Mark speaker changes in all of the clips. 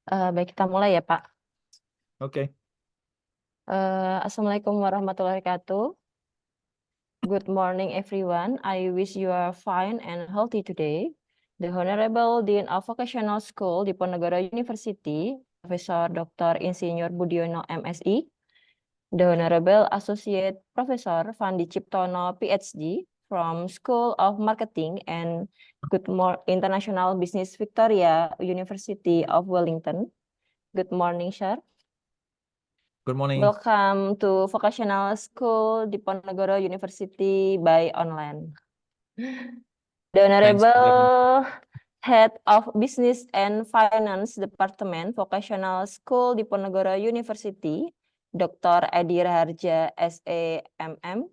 Speaker 1: Baik, kita mulai ya, Pak.
Speaker 2: Oke.
Speaker 1: Assalamualaikum warahmatullahi wabarakatuh. Good morning, everyone. I wish you are fine and healthy today. The Honorable Dean of Vocational School, Diponegoro University, Professor Dr. Insinyur Budiono, MSI, the Honorable Associate Professor Fandi Ciptono, PhD, from School of Marketing and International Business, Victoria University of Wellington. Good morning, sir.
Speaker 2: Good morning.
Speaker 1: Welcome to Vocational School Diponegoro University by online. The Honorable Head of Business and Finance Department, Vocational School Diponegoro University, Dr. Edi Raharja, SAMM.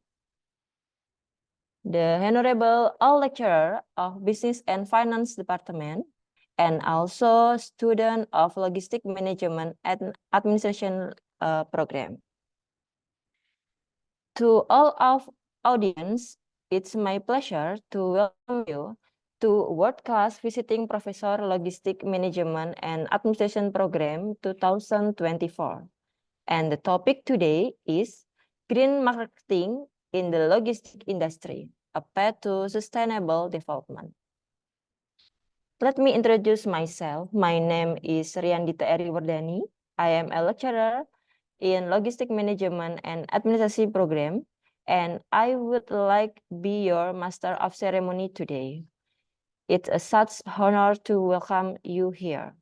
Speaker 1: The Honorable All Lecturer of Business and Finance Department, and also student of Logistic Management and Administration program. To all of audience, it's my pleasure to welcome you to World Class Visiting Professor Logistic Management and Administration Program 2024. And the topic today is Green Marketing in the Logistic Industry, a path to sustainable development. Let me introduce myself. My name is Riyandita Eriwardani. I am a lecturer in Logistic Management and Administration Program, and I would like be your Master of Ceremony today. It's a such honor to welcome you here.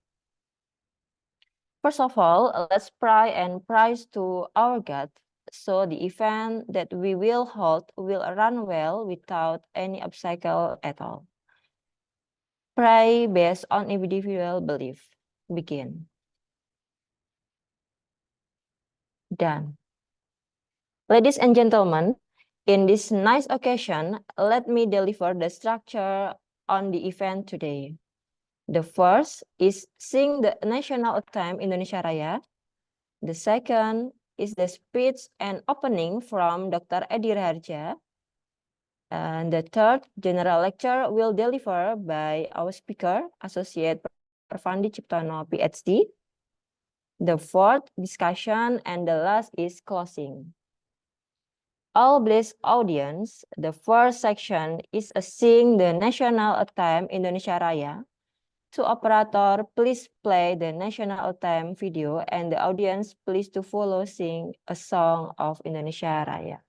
Speaker 1: First of all, let's pray and praise to our God, so the event that we will hold will run well without any obstacle at all. Pray based on individual belief. Begin. Done. Ladies and gentlemen, in this nice occasion, let me deliver the structure on the event today. The first is sing the national anthem Indonesia Raya. The second is the speech and opening from Dr. Edi Raharja. And the third general lecture will deliver by our speaker, Associate Professor Fandi Ciptono, PhD. The fourth discussion and the last is closing. All blessed audience, the first section is a sing the national anthem Indonesia Raya. To operator, please play the national anthem video and the audience please to follow sing a song of Indonesia Raya.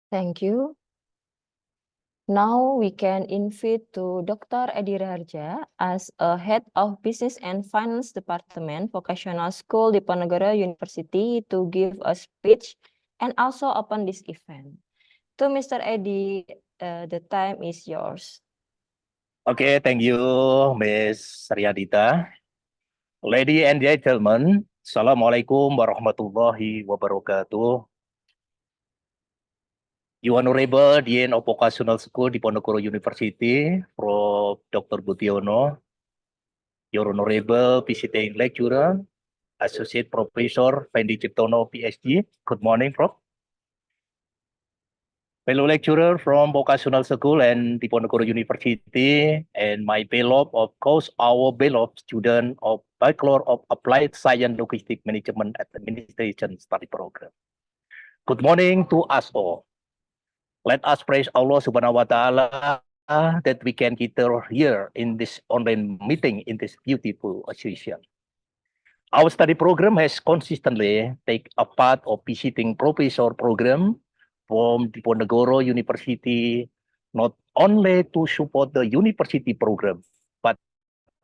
Speaker 1: Thank you. Now we can invite to Dr. Edi Raharja as a head of business and finance department vocational school Diponegoro University to give a speech and also open this event. To Mr. Edi, the time is yours.
Speaker 3: Okay, thank you, Ms. Riyadita. Ladies and gentlemen, Assalamualaikum warahmatullahi wabarakatuh. Your Honorable Dean of Vocational School Diponegoro University, Prof. Dr. Budiono, Your Honorable Visiting Lecturer, Associate Professor Fendi Ciptono, PhD. Good morning, Prof. Fellow lecturer from Vocational School and Diponegoro University, and my beloved, of course, our beloved student of Bachelor of Applied Science Logistic Management Administration Study Program. Good morning to us all. Let us praise Allah Subhanahu wa Ta'ala that we can gather here in this online meeting in this beautiful occasion. Our study program has consistently taken a part of visiting professor program from Diponegoro University, not only to support the university program, but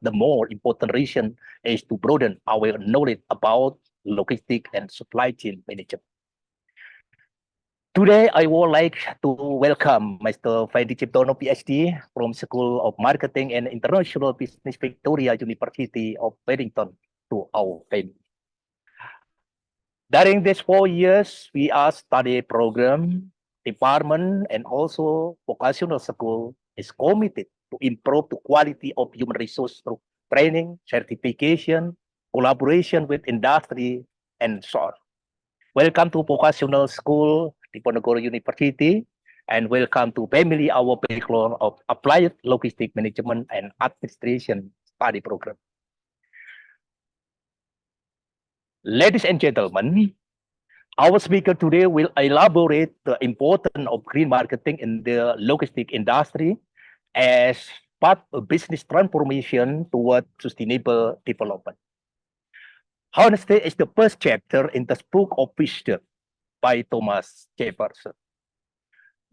Speaker 3: the more important reason is to broaden our knowledge about logistic and supply chain management. Today, I would like to welcome Mr. Fendi Ciptono, PhD, from School of Marketing and International Business, Victoria University of Wellington, to our family. During these 4 years, we are study program, department, and also vocational school is committed to improve the quality of human resource through training, certification, collaboration with industry, and so on. Welcome to Vocational School, Diponegoro University, and welcome to family our Bachelor of Applied Logistic Management and Administration Study Program. Ladies and gentlemen, our speaker today will elaborate the importance of green marketing in the logistic industry as part of business transformation toward sustainable development. Honesty is the first chapter in the book of wisdom by Thomas Jefferson.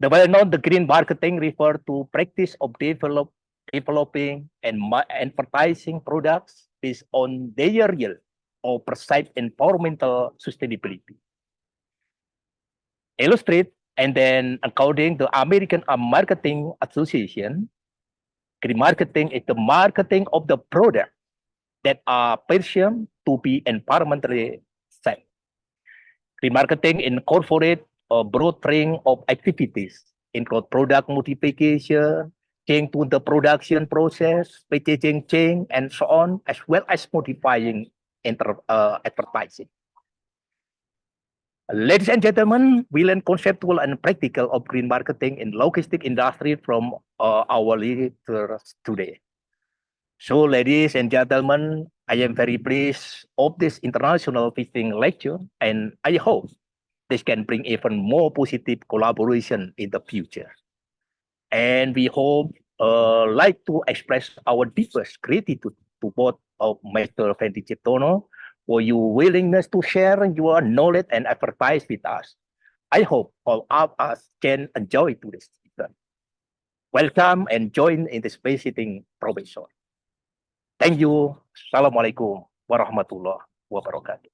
Speaker 3: The well-known green marketing refers to practice of developing and advertising products based on their real or perceived environmental sustainability. Illustrate, and then according to American Marketing Association, green marketing is the marketing of the product that are perceived to be environmentally safe. Green marketing incorporates a broad range of activities, include product modification, change to the production process, packaging chain, and so on, as well as modifying advertising. Ladies and gentlemen, we learn conceptual and practical of green marketing in logistic industry from our leaders today. So, ladies and gentlemen, I am very pleased of this international visiting lecture, and I hope this can bring even more positive collaboration in the future. And we hope like to express our deepest gratitude to both of Mr. Fendi Ciptono for your willingness to share your knowledge and expertise with us. I hope all of us can enjoy today's event. Welcome and join in this visiting professor. Thank you. Assalamualaikum warahmatullahi wabarakatuh.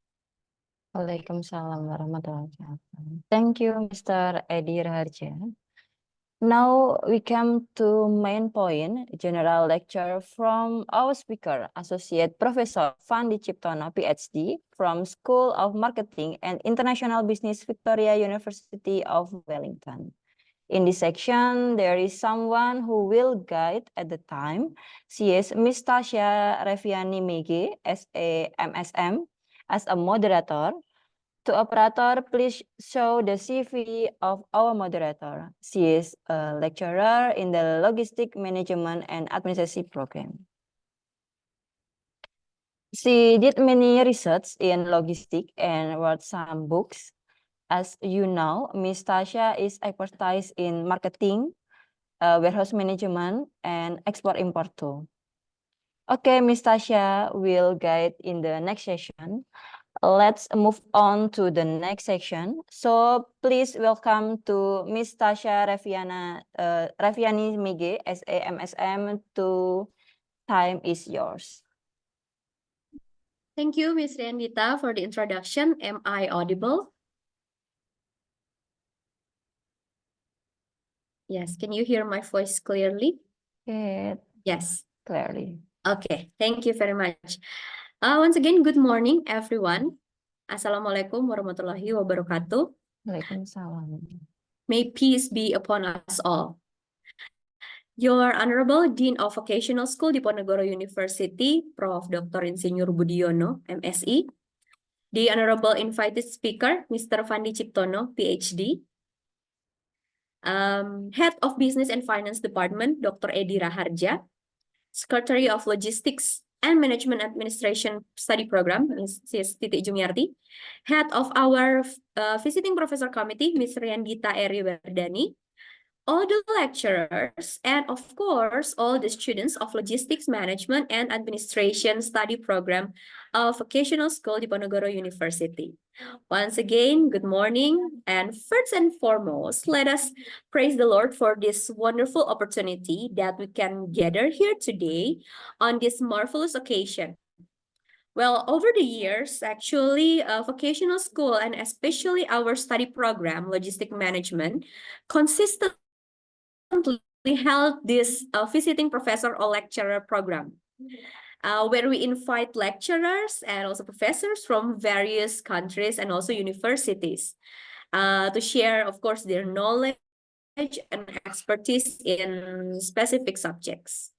Speaker 1: Waalaikumsalam warahmatullahi wabarakatuh. Thank you, Mr. Edi Raharja. Now we come to main point, general lecture from our speaker, Associate Professor Fendi Ciptono, PhD, from School of Marketing and International Business, Victoria University of Wellington. In this section, there is someone who will guide at the time. She is Ms. Tasha Reviani Mege, as a MSM, as a moderator. To operator, please show the CV of our moderator. She is a lecturer in the Logistic Management and Administration program. She did many research in logistics and wrote some books. As you know, Ms. Tasha is expertise in marketing, warehouse management, and export-import too. Okay, Ms. Tasha will guide in the next session. let's move on to the next section. So please welcome to Miss Tasha Rafiani Mige, SAMSM. To time is yours.
Speaker 4: Thank you, Ms. Riandita, for the introduction. Am I audible? Yes, can you hear my voice clearly?
Speaker 1: Okay,
Speaker 4: Yes.
Speaker 1: clearly.
Speaker 4: Okay, thank you very much. Once again, good morning, everyone. Assalamualaikum warahmatullahi wabarakatuh.
Speaker 1: Waalaikumsalam.
Speaker 4: May peace be upon us all. Your Honorable Dean of Vocational School Diponegoro University, Prof. Dr. Insinyur Budiono, MSI. The Honorable Invited Speaker, Mr. Fandi Ciptono, PhD. Head of Business and Finance Department, Dr. Edi Raharja. Secretary of Logistics and Management Administration Study Program, Ms. Titik Jumiarti. Head of our Visiting Professor Committee, Ms. Riandita Eri Wardani. All the lecturers, and of course, all the students of Logistics Management and Administration Study Program of Vocational School Diponegoro University. Once again, good morning, and first and foremost, let us praise the Lord for this wonderful opportunity that we can gather here today on this marvelous occasion. Well, over the years, actually, vocational school and especially our study program, Logistic Management, consistently held this visiting professor or lecturer program, where we invite lecturers and also professors from various countries and also universities to share, of course, their knowledge and expertise in specific subjects.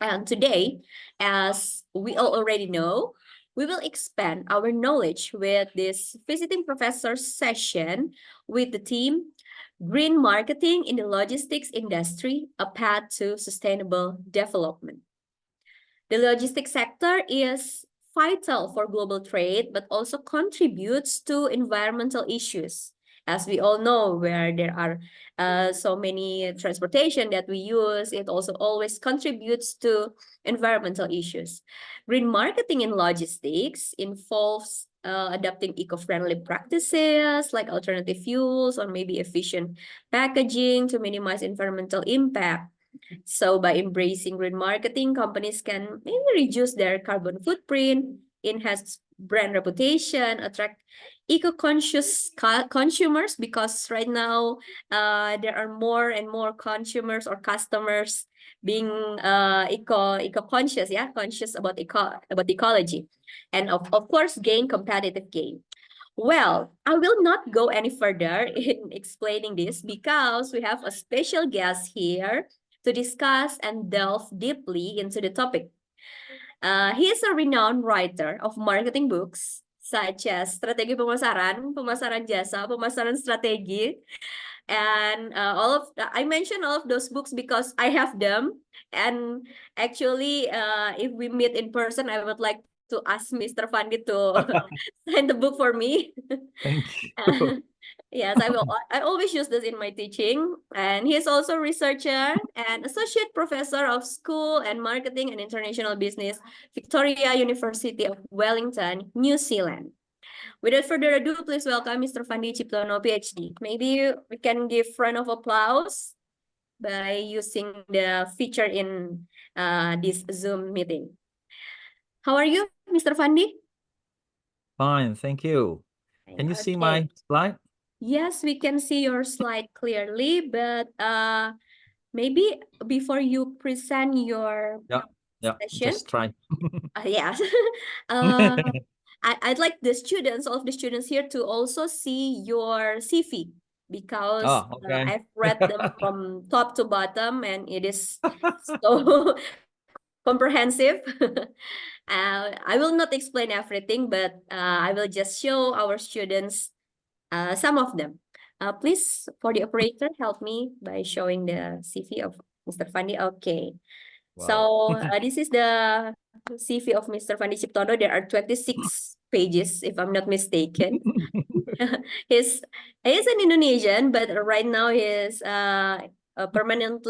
Speaker 4: And today, as we all already know, we will expand our knowledge with this visiting professor session with the theme Green Marketing in the Logistics Industry, a Path to Sustainable Development. The logistics sector is vital for global trade, but also contributes to environmental issues. As we all know, where there are so many transportation that we use, it also always contributes to environmental issues. Green marketing in logistics involves adopting eco-friendly practices like alternative fuels or maybe efficient packaging to minimize environmental impact. So by embracing green marketing, companies can maybe reduce their carbon footprint, enhance brand reputation, attract eco-conscious consumers, because right now there are more and more consumers or customers being eco-conscious, conscious about ecology, and of course gain competitive gain. Well, I will not go any further in explaining this because we have a special guest here to discuss and delve deeply into the topic. He is a renowned writer of marketing books such as Strategi Pemasaran, Pemasaran Jasa, Pemasaran Strategi, and I mention all of those books because I have them. And actually, if we meet in person, I would like to ask Mr. Fandi to sign the book for me.
Speaker 2: Thank you.
Speaker 4: Yes, I will. I always use this in my teaching. And he is also a researcher and associate professor of school and marketing and international business, Victoria University of Wellington, New Zealand. Without further ado, please welcome Mr. Fandi Ciptono, PhD. Maybe we can give round of applause by using the feature in this Zoom meeting. How are you, Mr. Fandi?
Speaker 2: Fine, thank you. Can you see my slide?
Speaker 4: Yes, we can see your slide clearly, but maybe before you present your session,
Speaker 2: just try.
Speaker 4: yes, I'd like the students, all of the students here, to also see your CV, because I've read them from top to bottom and it is so comprehensive. I will not explain everything, but I will just show our students some of them. Please, for the operator, help me by showing the CV of Mr. Fandi. Okay.
Speaker 2: Wow.
Speaker 4: So this is the CV of Mr. Fandi Ciptono. There are 26 pages, if I'm not mistaken. He's an Indonesian, but right now he is a permanent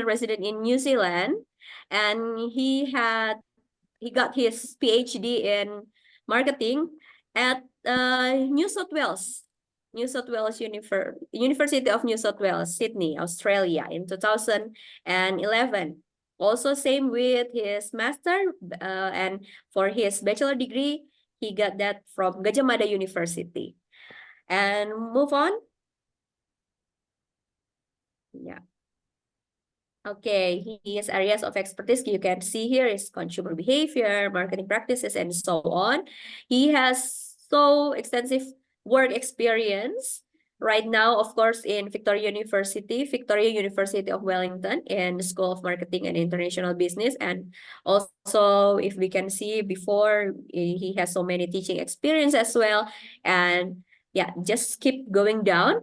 Speaker 4: resident in New Zealand, and he got his PhD in marketing at New South Wales University of New South Wales, Sydney, Australia in 2011. Also same with his master, and for his bachelor degree, he got that from Gadjah Mada University. And move on. Yeah. Okay, his areas of expertise you can see here is consumer behavior, marketing practices, and so on. He has so extensive work experience right now, of course, in Victoria University of Wellington, in the School of Marketing and International Business. And also, if we can see before, he has so many teaching experience as well. And yeah, just keep going down.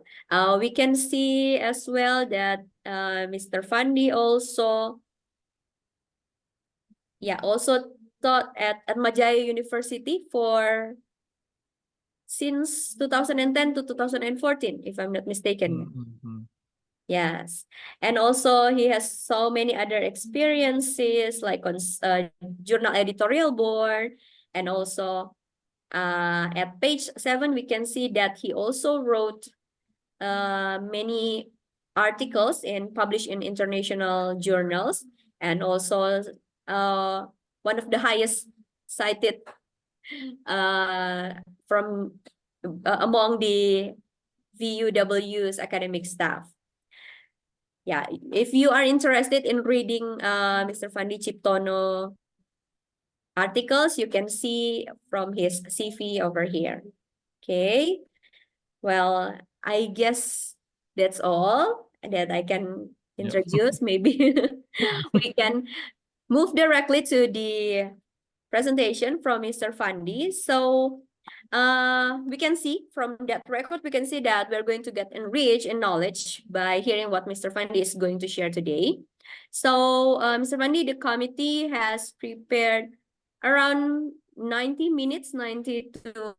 Speaker 4: We can see as well that Mr. Fandi also taught at Atmajaya University since 2010 to 2014, if I'm not mistaken. Yes, and also he has so many other experiences like on journal editorial board, and also at page 7 we can see that he also wrote many articles published in international journals, and also one of the highest cited from among the VUW's academic staff. Yeah, if you are interested in reading Mr. Fandi Ciptono articles, you can see from his CV over here. Okay, well, I guess that's all that I can introduce. Maybe we can move directly to the presentation from Mr. Fandi. So we can see from that record, we can see that we're going to get enriched in knowledge by hearing what Mr. Fandi is going to share today. So Mr. Fandi, the committee has prepared around 90 minutes, 90 to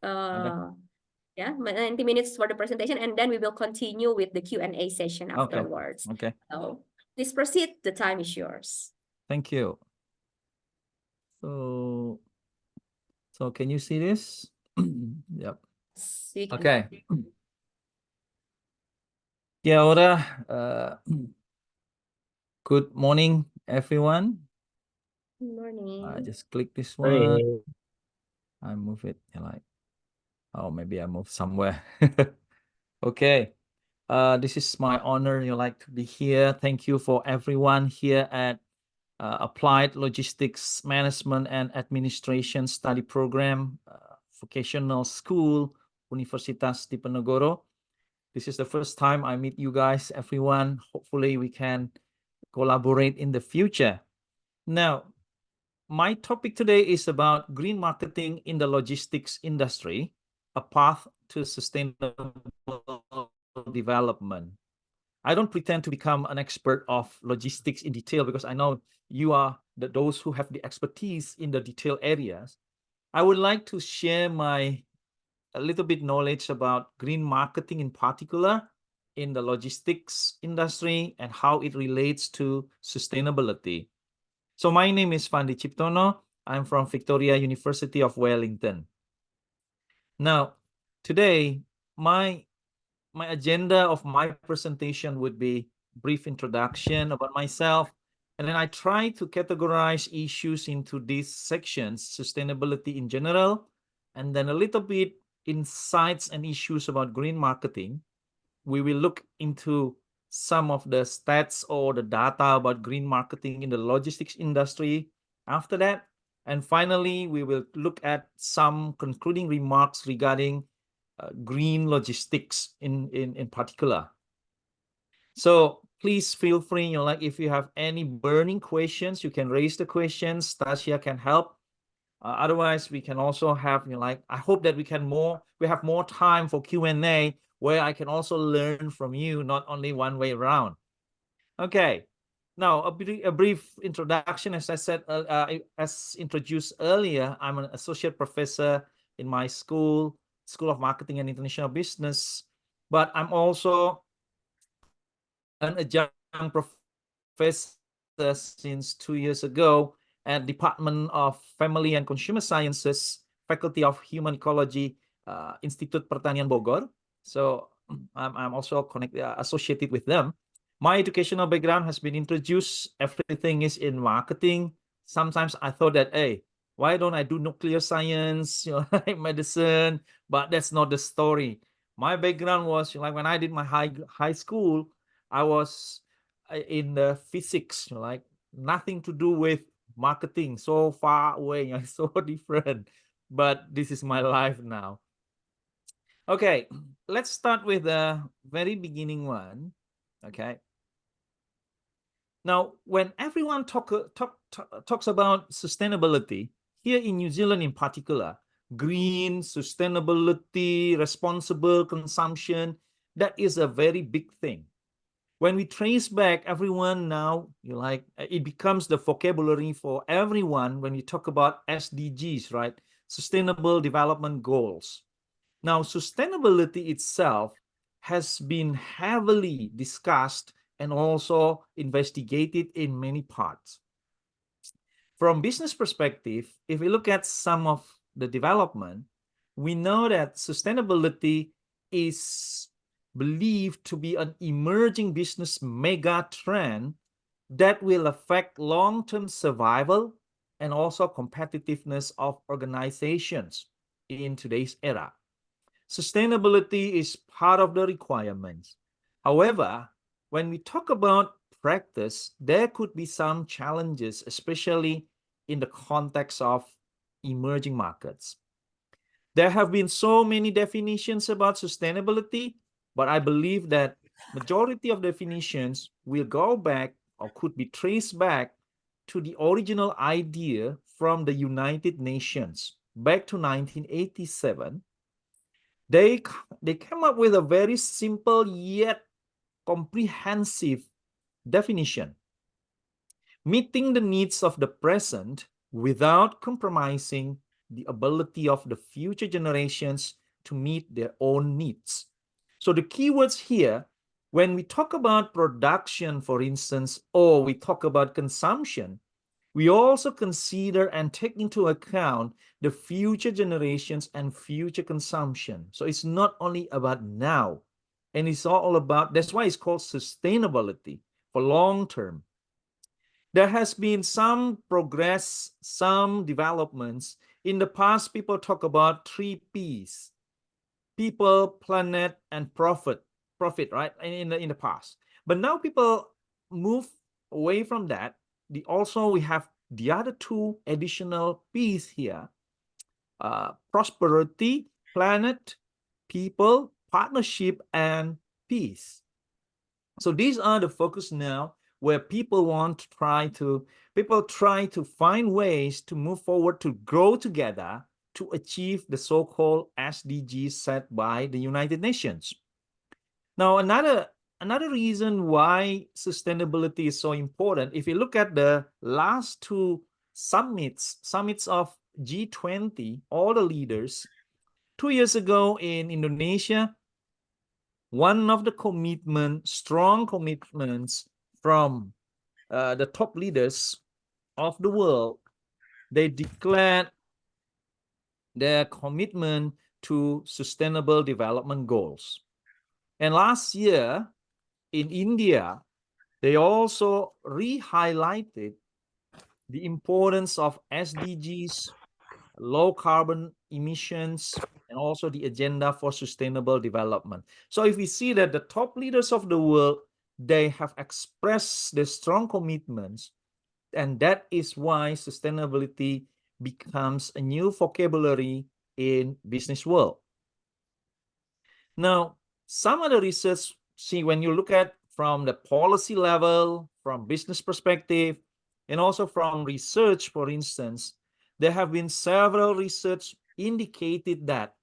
Speaker 4: 90 minutes for the presentation, and then we will continue with the Q&A session afterwards.
Speaker 2: Okay.
Speaker 4: So please proceed. The time is yours.
Speaker 2: Thank you. So can you see this? Yep. Okay. Kia ora. Good morning, everyone.
Speaker 4: Good morning.
Speaker 2: I just click this one. I move it like, oh, maybe I move somewhere. Okay. This is my honor. You like to be here. Thank you for everyone here at Applied Logistics Management and Administration Study Program, Vocational School, Universitas Diponegoro. This is the first time I meet you guys, everyone. Hopefully we can collaborate in the future. Now, my topic today is about green marketing in the logistics industry, a path to sustainable development. I don't pretend to become an expert of logistics in detail because I know you are those who have the expertise in the detailed areas. I would like to share a little bit knowledge about green marketing in particular in the logistics industry and how it relates to sustainability. So my name is Fandi Ciptono. I'm from Victoria University of Wellington. Now, today, my agenda of my presentation would be brief introduction about myself, and then I try to categorize issues into these sections, sustainability in general, and then a little bit insights and issues about green marketing. We will look into some of the stats or the data about green marketing in the logistics industry after that. And finally, we will look at some concluding remarks regarding green logistics in particular. So please feel free, like if you have any burning questions, you can raise the questions. Stasia can help. Otherwise, we can also have, I hope that we have more time for Q&A where I can also learn from you, not only one way around. Okay. Now, a brief introduction. As I said, as introduced earlier, I'm an associate professor in my School of Marketing and International Business, but I'm also an adjunct professor since 2 years ago at Department of Family and Consumer Sciences, Faculty of Human Ecology, Institute Pertanian Bogor. So I'm also associated with them. My educational background has been introduced. Everything is in marketing. Sometimes I thought that, hey, why don't I do nuclear science, like medicine? But that's not the story. My background was like when I did my high school, I was in the physics, like nothing to do with marketing, so far away, so different. But this is my life now. Okay, let's start with the very beginning one. Okay. Now, when everyone talks about sustainability, here in New Zealand in particular, green, sustainability, responsible consumption, that is a very big thing. When we trace back, everyone now, it becomes the vocabulary for everyone when we talk about SDGs, right? Sustainable Development Goals. Now, sustainability itself has been heavily discussed and also investigated in many parts. From business perspective, if we look at some of the development, we know that sustainability is believed to be an emerging business mega trend that will affect long-term survival and also competitiveness of organizations in today's era. Sustainability is part of the requirements. However, when we talk about practice, there could be some challenges, especially in the context of emerging markets. There have been so many definitions about sustainability, but I believe that majority of definitions will go back or could be traced back to the original idea from the United Nations back to 1987. They came up with a very simple yet comprehensive definition, meeting the needs of the present without compromising the ability of the future generations to meet their own needs. So the keywords here, when we talk about production, for instance, or we talk about consumption, we also consider and take into account the future generations and future consumption. So it's not only about now, and it's all about, that's why it's called sustainability for long term. There has been some progress, some developments. In the past, people talk about 3 Ps: people, planet, and profit, right? In the past. But now people move away from that. We have the other 2 additional P's here: prosperity, planet, people, partnership, and peace. So these are the focus now, where people try to find ways to move forward, to grow together, to achieve the so-called SDGs set by the United Nations. Now, another reason why sustainability is so important, if you look at the last 2 summits of G20, all the leaders, 2 years ago in Indonesia, one of the strong commitments from the top leaders of the world, they declared their commitment to Sustainable Development Goals. And last year in India, they also re-highlighted the importance of SDGs, low carbon emissions, and also the agenda for sustainable development. So if we see that the top leaders of the world, they have expressed their strong commitments, and that is why sustainability becomes a new vocabulary in business world. Now, some of the research, when you look at from the policy level, from business perspective, and also from research, for instance, there have been several research indicated that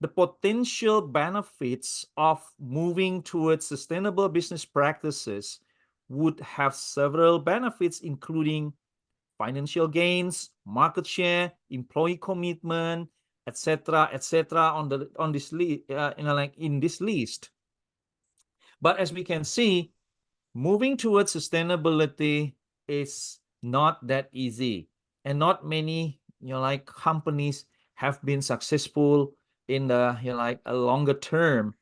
Speaker 2: the potential benefits of moving towards sustainable business practices would have several benefits, including financial gains, market share, employee commitment, etc., on this in this list. But as we can see, moving towards sustainability is not that easy, and not many companies have been successful in the like a longer term,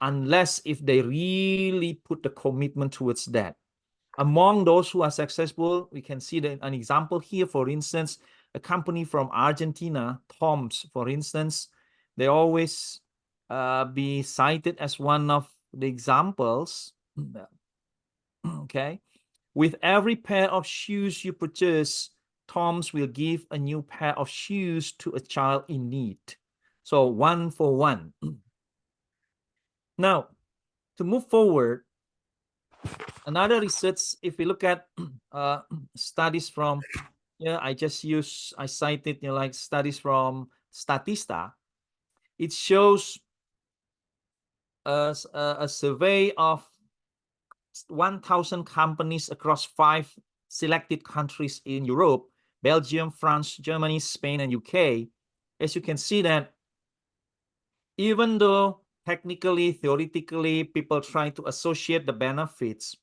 Speaker 2: unless if they really put the commitment towards that. Among those who are successful, we can see an example here. For instance, a company from Argentina, Tom's, for instance, they always be cited as one of the examples. Okay, with every pair of shoes you purchase, Tom's will give a new pair of shoes to a child in need. So 1 for 1. Now, to move forward, another research, if we look at studies from, I cited, like studies from Statista. It shows a survey of 1,000 companies across 5 selected countries in Europe: Belgium, France, Germany, Spain, and UK. As you can see that even though technically, theoretically, people try to associate the benefits,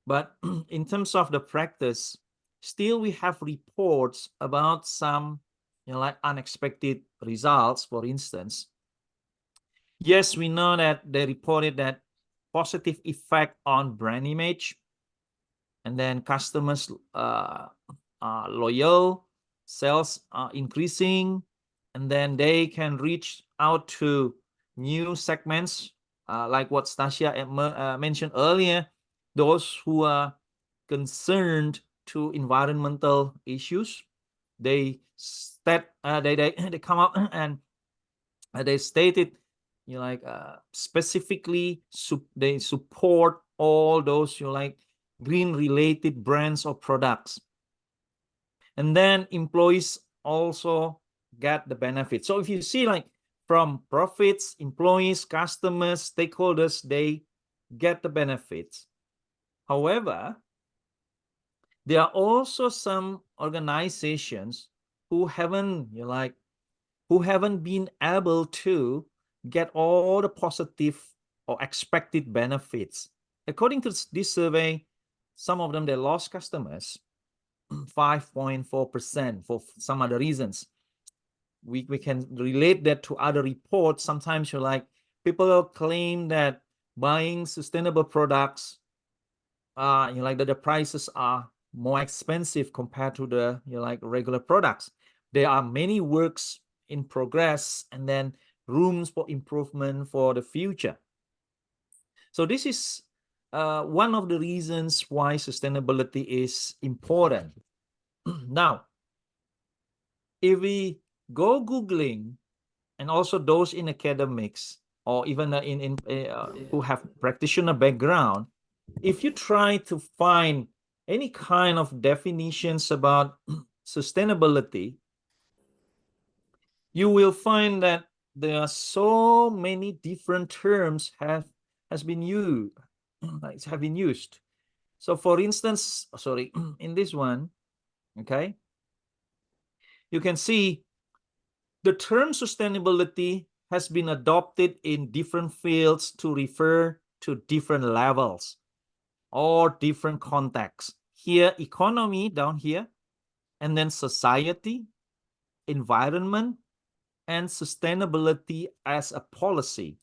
Speaker 2: but in terms of the practice, still we have reports about some like unexpected results. For instance, yes, we know that they reported that positive effect on brand image, and then customers are loyal, sales are increasing, and then they can reach out to new segments, like what Stasia mentioned earlier, those who are concerned to environmental issues. They they come up and they stated, like specifically they support all those like green related brands or products, and then employees also get the benefit. So if you see, like, from profits, employees, customers, stakeholders, they get the benefits. However, there are also some organizations who haven't been able to get all the positive or expected benefits. According to this survey, some of them, they lost customers 5.4% for some other reasons. We can relate that to other reports. Sometimes people claim that buying sustainable products, that the prices are more expensive compared to the regular products. There are many works in progress, and then rooms for improvement for the future. So this is one of the reasons why sustainability is important. Now, if we go Googling, and also those in academics, or even who have practitioner background, if you try to find any kind of definitions about sustainability, you will find that there are so many different terms have been used. So for instance, in this one, okay, you can see the term sustainability has been adopted in different fields to refer to different levels or different contexts. Here, economy down here, and then society, environment, and sustainability as a policy.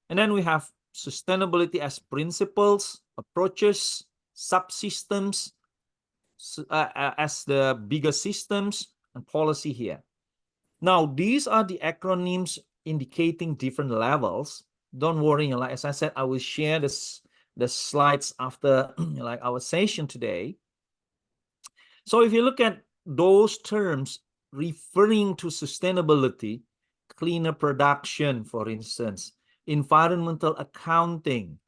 Speaker 2: And then we have sustainability as principles, approaches, subsystems, as the bigger systems, and policy here. Now, these are the acronyms indicating different levels. Don't worry, as I said, I will share the slides after our session today. So if you look at those terms referring to sustainability, cleaner production, for instance, environmental accounting,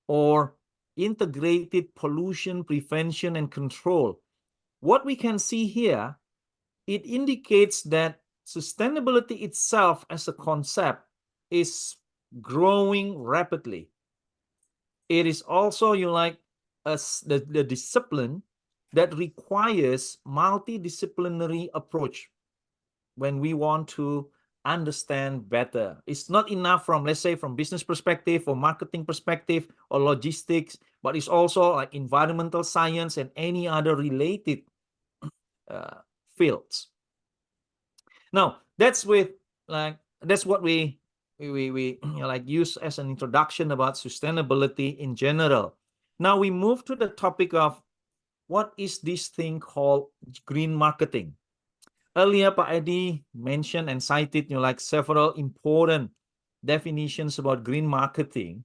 Speaker 2: or integrated pollution prevention and control, what we can see here, it indicates that sustainability itself as a concept is growing rapidly. It is also the discipline that requires multidisciplinary approach when we want to understand better. It's not enough from, let's say, from business perspective or marketing perspective or logistics, but it's also like environmental science and any other related fields. Now that's what we like use as an introduction about sustainability in general. Now we move to the topic of what is this thing called green marketing. Earlier, Pak Edi mentioned and cited like several important definitions about green marketing.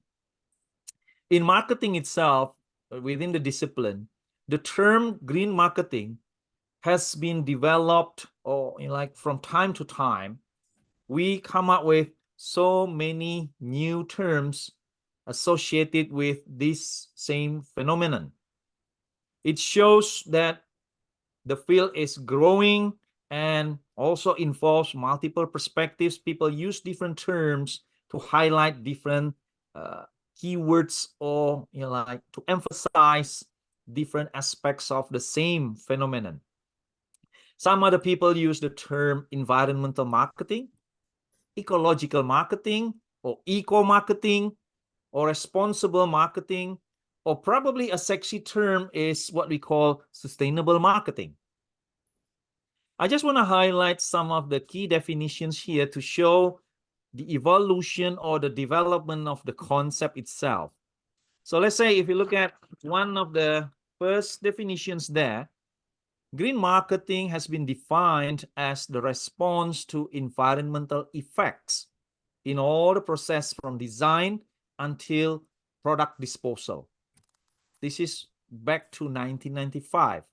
Speaker 2: In marketing itself, within the discipline, the term green marketing has been developed, or like from time to time, we come up with so many new terms associated with this same phenomenon. It shows that the field is growing and also involves multiple perspectives. People use different terms to highlight different keywords, or like to emphasize different aspects of the same phenomenon. Some other people use the term environmental marketing, ecological marketing, or eco-marketing, or responsible marketing, or probably a sexy term is what we call sustainable marketing. I just want to highlight some of the key definitions here to show the evolution or the development of the concept itself. So let's say if you look at one of the first definitions there, green marketing has been defined as the response to environmental effects in all the process from design until product disposal. This is back to 1995.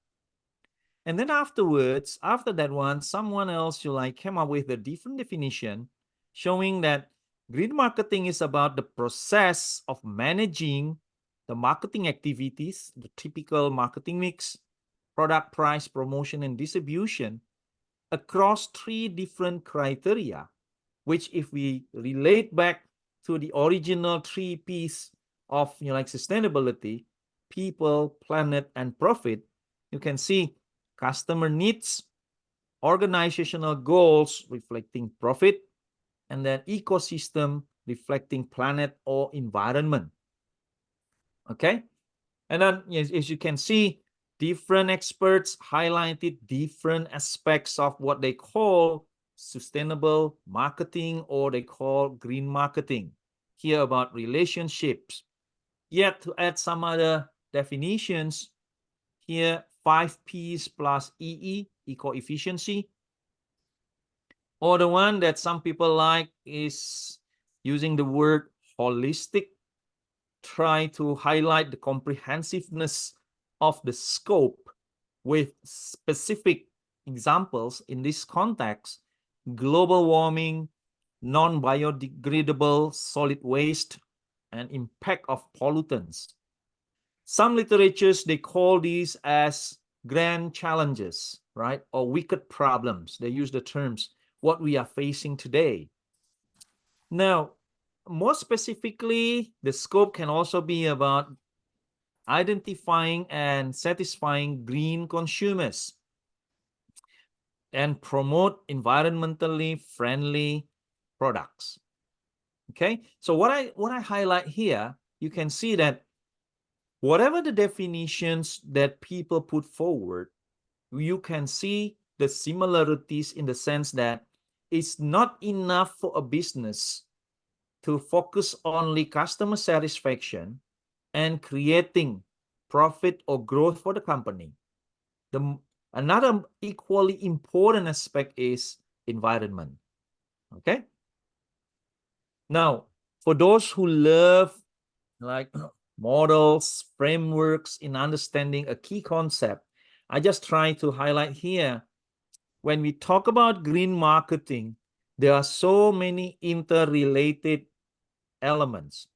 Speaker 2: And then afterwards, after that one, someone else came up with a different definition, showing that green marketing is about the process of managing the marketing activities, the typical marketing mix, product, price, promotion, and distribution across 3 different criteria, which if we relate back to the original 3 P's of like sustainability, people, planet, and profit, you can see customer needs, organizational goals reflecting profit, and then ecosystem reflecting planet or environment. Okay, and then as you can see, different experts highlighted different aspects of what they call sustainable marketing, or they call green marketing. Here about relationships. Yet to add some other definitions, here 5 P's plus EE, eco-efficiency. Or the one that some people like is using the word holistic, try to highlight the comprehensiveness of the scope with specific examples in this context: global warming, non-biodegradable solid waste, and impact of pollutants. Some literatures, they call these as grand challenges, right? Or wicked problems. They use the terms, what we are facing today. Now, more specifically, the scope can also be about identifying and satisfying green consumers and promote environmentally friendly products. Okay, so what I highlight here, you can see that whatever the definitions that people put forward, you can see the similarities in the sense that it's not enough for a business to focus only customer satisfaction and creating profit or growth for the company. Another equally important aspect is environment. Okay. Now, for those who love like models, frameworks in understanding a key concept, I just try to highlight here, when we talk about green marketing, there are so many interrelated elements.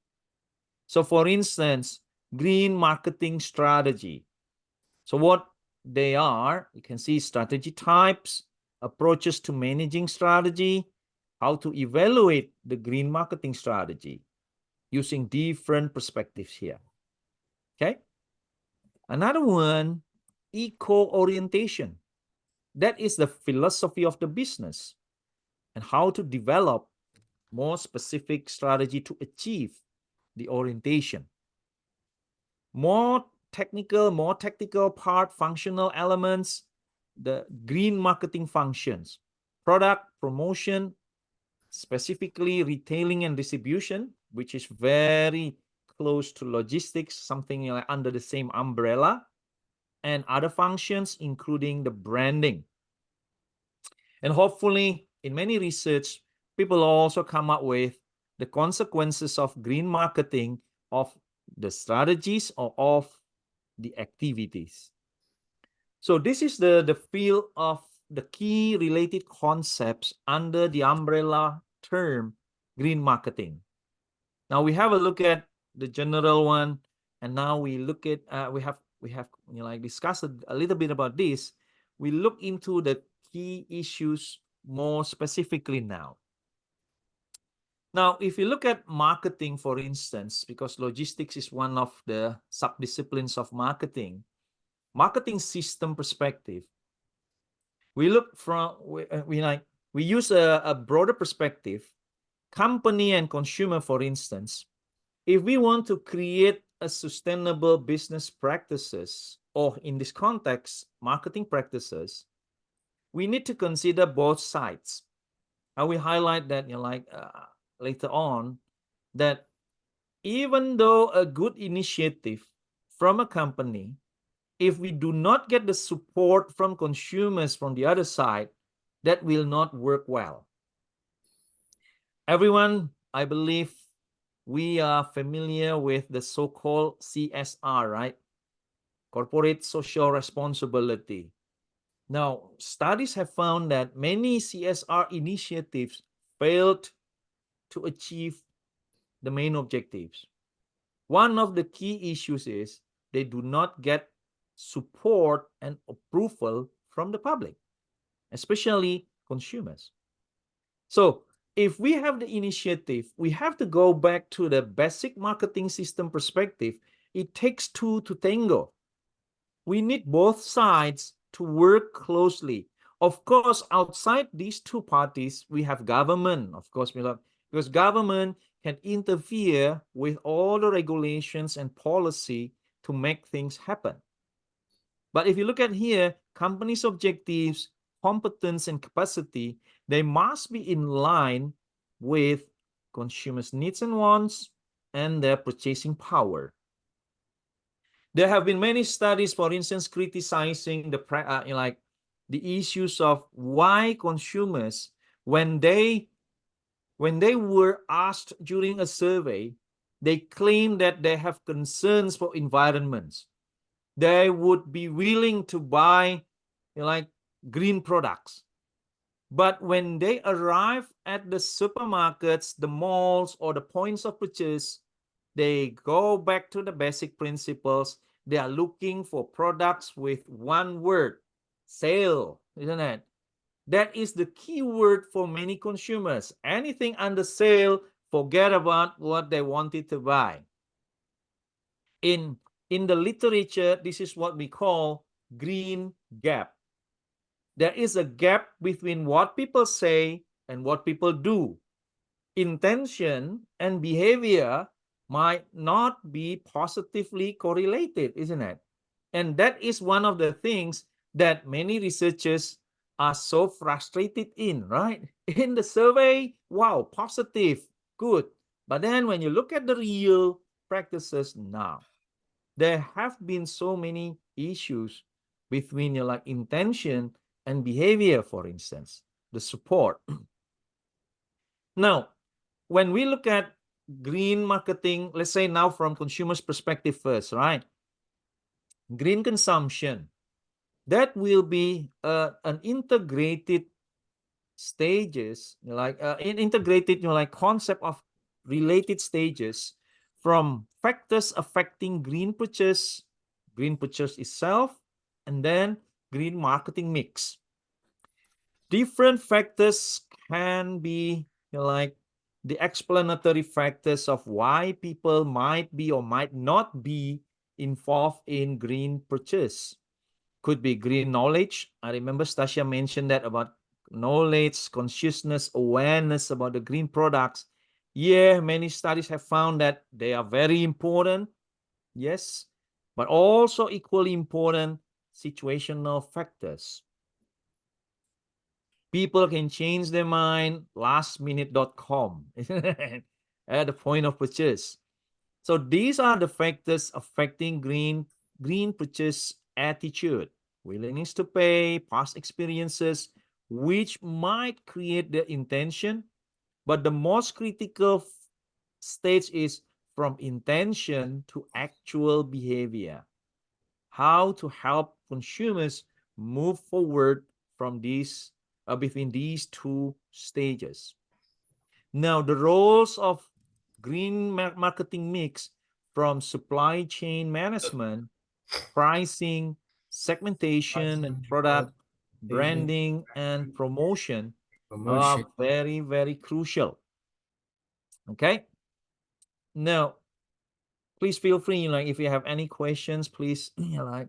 Speaker 2: So for instance, green marketing strategy. So what they are, you can see strategy types, approaches to managing strategy, how to evaluate the green marketing strategy using different perspectives here. Okay. Another one, eco-orientation. That is the philosophy of the business and how to develop more specific strategy to achieve the orientation. More technical part, functional elements, the green marketing functions. product promotion, specifically retailing and distribution, which is very close to logistics, something like under the same umbrella, and other functions, including the branding. And hopefully, in many research, people also come up with the consequences of green marketing, of the strategies or of the activities. So this is the field of the key related concepts under the umbrella term green marketing. Now we have a look at the general one, and now we look at we have discussed a little bit about this. We look into the key issues more specifically now. Now, if you look at marketing, for instance, because logistics is one of the subdisciplines of marketing system perspective, we look from we use a broader perspective, company and consumer, for instance. If we want to create a sustainable business practices, or in this context, marketing practices, we need to consider both sides. I will highlight that later on, that even though a good initiative from a company, if we do not get the support from consumers from the other side, that will not work well. Everyone, I believe, we are familiar with the so-called CSR, right? Corporate social responsibility. Now, studies have found that many CSR initiatives failed to achieve the main objectives. One of the key issues is they do not get support and approval from the public, especially consumers. So if we have the initiative, we have to go back to the basic marketing system perspective. It takes two to tango. We need both sides to work closely. Of course, outside these two parties, we have government, of course, because government can interfere with all the regulations and policy to make things happen. But if you look at here, companies' objectives, competence, and capacity, they must be in line with consumers' needs and wants and their purchasing power. There have been many studies, for instance, criticizing the issues of why consumers, when they were asked during a survey, they claim that they have concerns for environments. They would be willing to buy green products. But when they arrive at the supermarkets, the malls, or the points of purchase, they go back to the basic principles. They are looking for products with one word, sale, isn't it? That is the key word for many consumers. Anything under sale, forget about what they wanted to buy. In the literature, this is what we call green gap. There is a gap between what people say and what people do. Intention and behavior might not be positively correlated, isn't it? And that is one of the things that many researchers are so frustrated in, right? In the survey, wow, positive, good. But then when you look at the real practices now, there have been so many issues between intention and behavior, for instance, the support. Now, when we look at green marketing, let's say now from consumers' perspective first, right? Green consumption, that will be an integrated stages, integrated concept of related stages from factors affecting green purchase itself, and then green marketing mix. Different factors can be the explanatory factors of why people might be or might not be involved in green purchase. Could be green knowledge. I remember Stasia mentioned that about knowledge, consciousness, awareness about the green products. Yeah, many studies have found that they are very important. Yes, but also equally important, situational factors. People can change their mind lastminute.com at the point of purchase. So these are the factors affecting green purchase attitude, willingness to pay, past experiences, which might create the intention. But the most critical stage is from intention to actual behavior. How to help consumers move forward from these between these two stages. Now, the roles of green marketing mix from supply chain management, pricing, segmentation, and product branding and promotion are very, very crucial. Okay. Now, please feel free, like if you have any questions, please like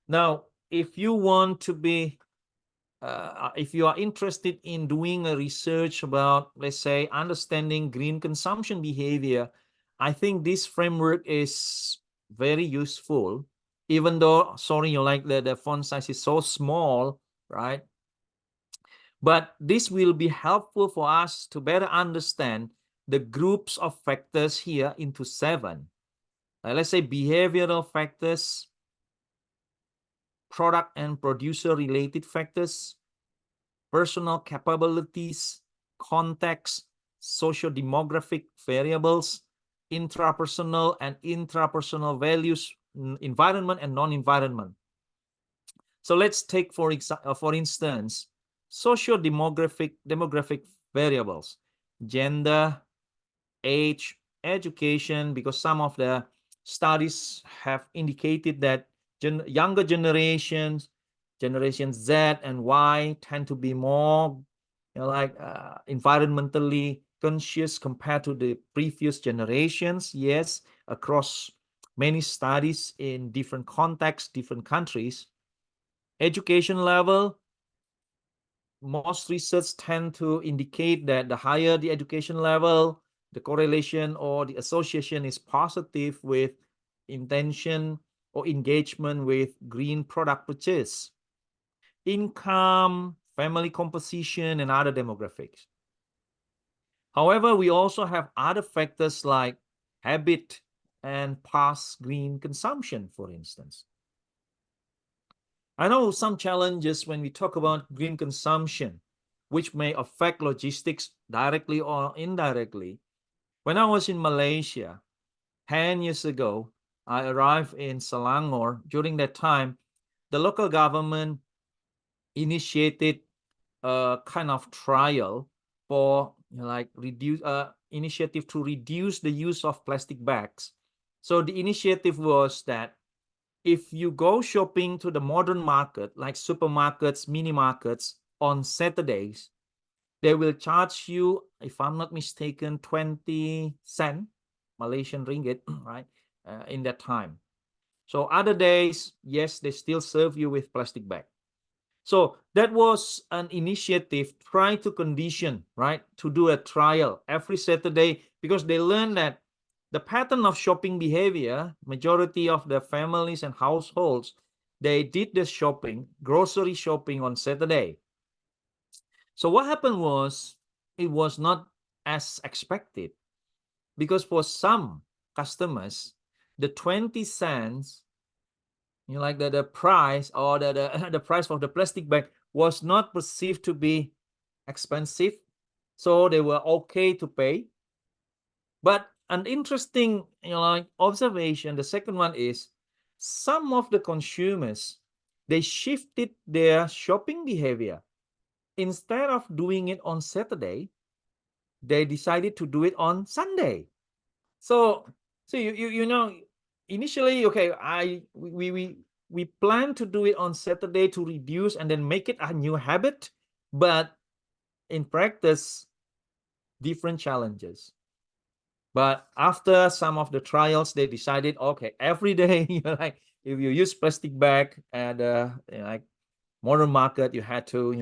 Speaker 2: now if you want to be if you are interested in doing a research about, let's say, understanding green consumption behavior, I think this framework is very useful, even though, sorry, like the font size is so small, right? But this will be helpful for us to better understand the groups of factors here into 7. Let's say behavioral factors, product and producer related factors, personal capabilities, context, socio-demographic variables, intrapersonal and intrapersonal values, environment and non-environment. So let's take, for instance, socio-demographic variables, gender, age, education, because some of the studies have indicated that younger generations, Generation Z and Y, tend to be more environmentally conscious compared to the previous generations. Yes, across many studies in different contexts, different countries. Education level, most research tend to indicate that the higher the education level, the correlation or the association is positive with intention or engagement with green product purchase. Income, family composition, and other demographics. However, we also have other factors like habit and past green consumption, for instance. I know some challenges when we talk about green consumption, which may affect logistics directly or indirectly. When I was in Malaysia 10 years ago, I arrived in Selangor. During that time, the local government initiated a kind of trial for initiative to reduce the use of plastic bags. So the initiative was that if you go shopping to the modern market, like supermarkets, mini markets on Saturdays, they will charge you, if I'm not mistaken, 20 cent Malaysian ringgit, right, in that time. So other days, yes, they still serve you with plastic bag. So that was an initiative trying to condition, right, to do a trial every Saturday, because they learned that the pattern of shopping behavior, majority of the families and households, they did the shopping, grocery shopping on Saturday. So what happened was, it was not as expected, because for some customers, the 20 cents, like the price or the price of the plastic bag was not perceived to be expensive. So they were okay to pay. But an interesting observation, the second one is, some of the consumers, they shifted their shopping behavior. Instead of doing it on Saturday, they decided to do it on Sunday. So you know, initially, okay, we plan to do it on Saturday to reduce and then make it a new habit, but in practice, different challenges. But after some of the trials, they decided, okay, every day, like if you use plastic bag at like modern market, you had to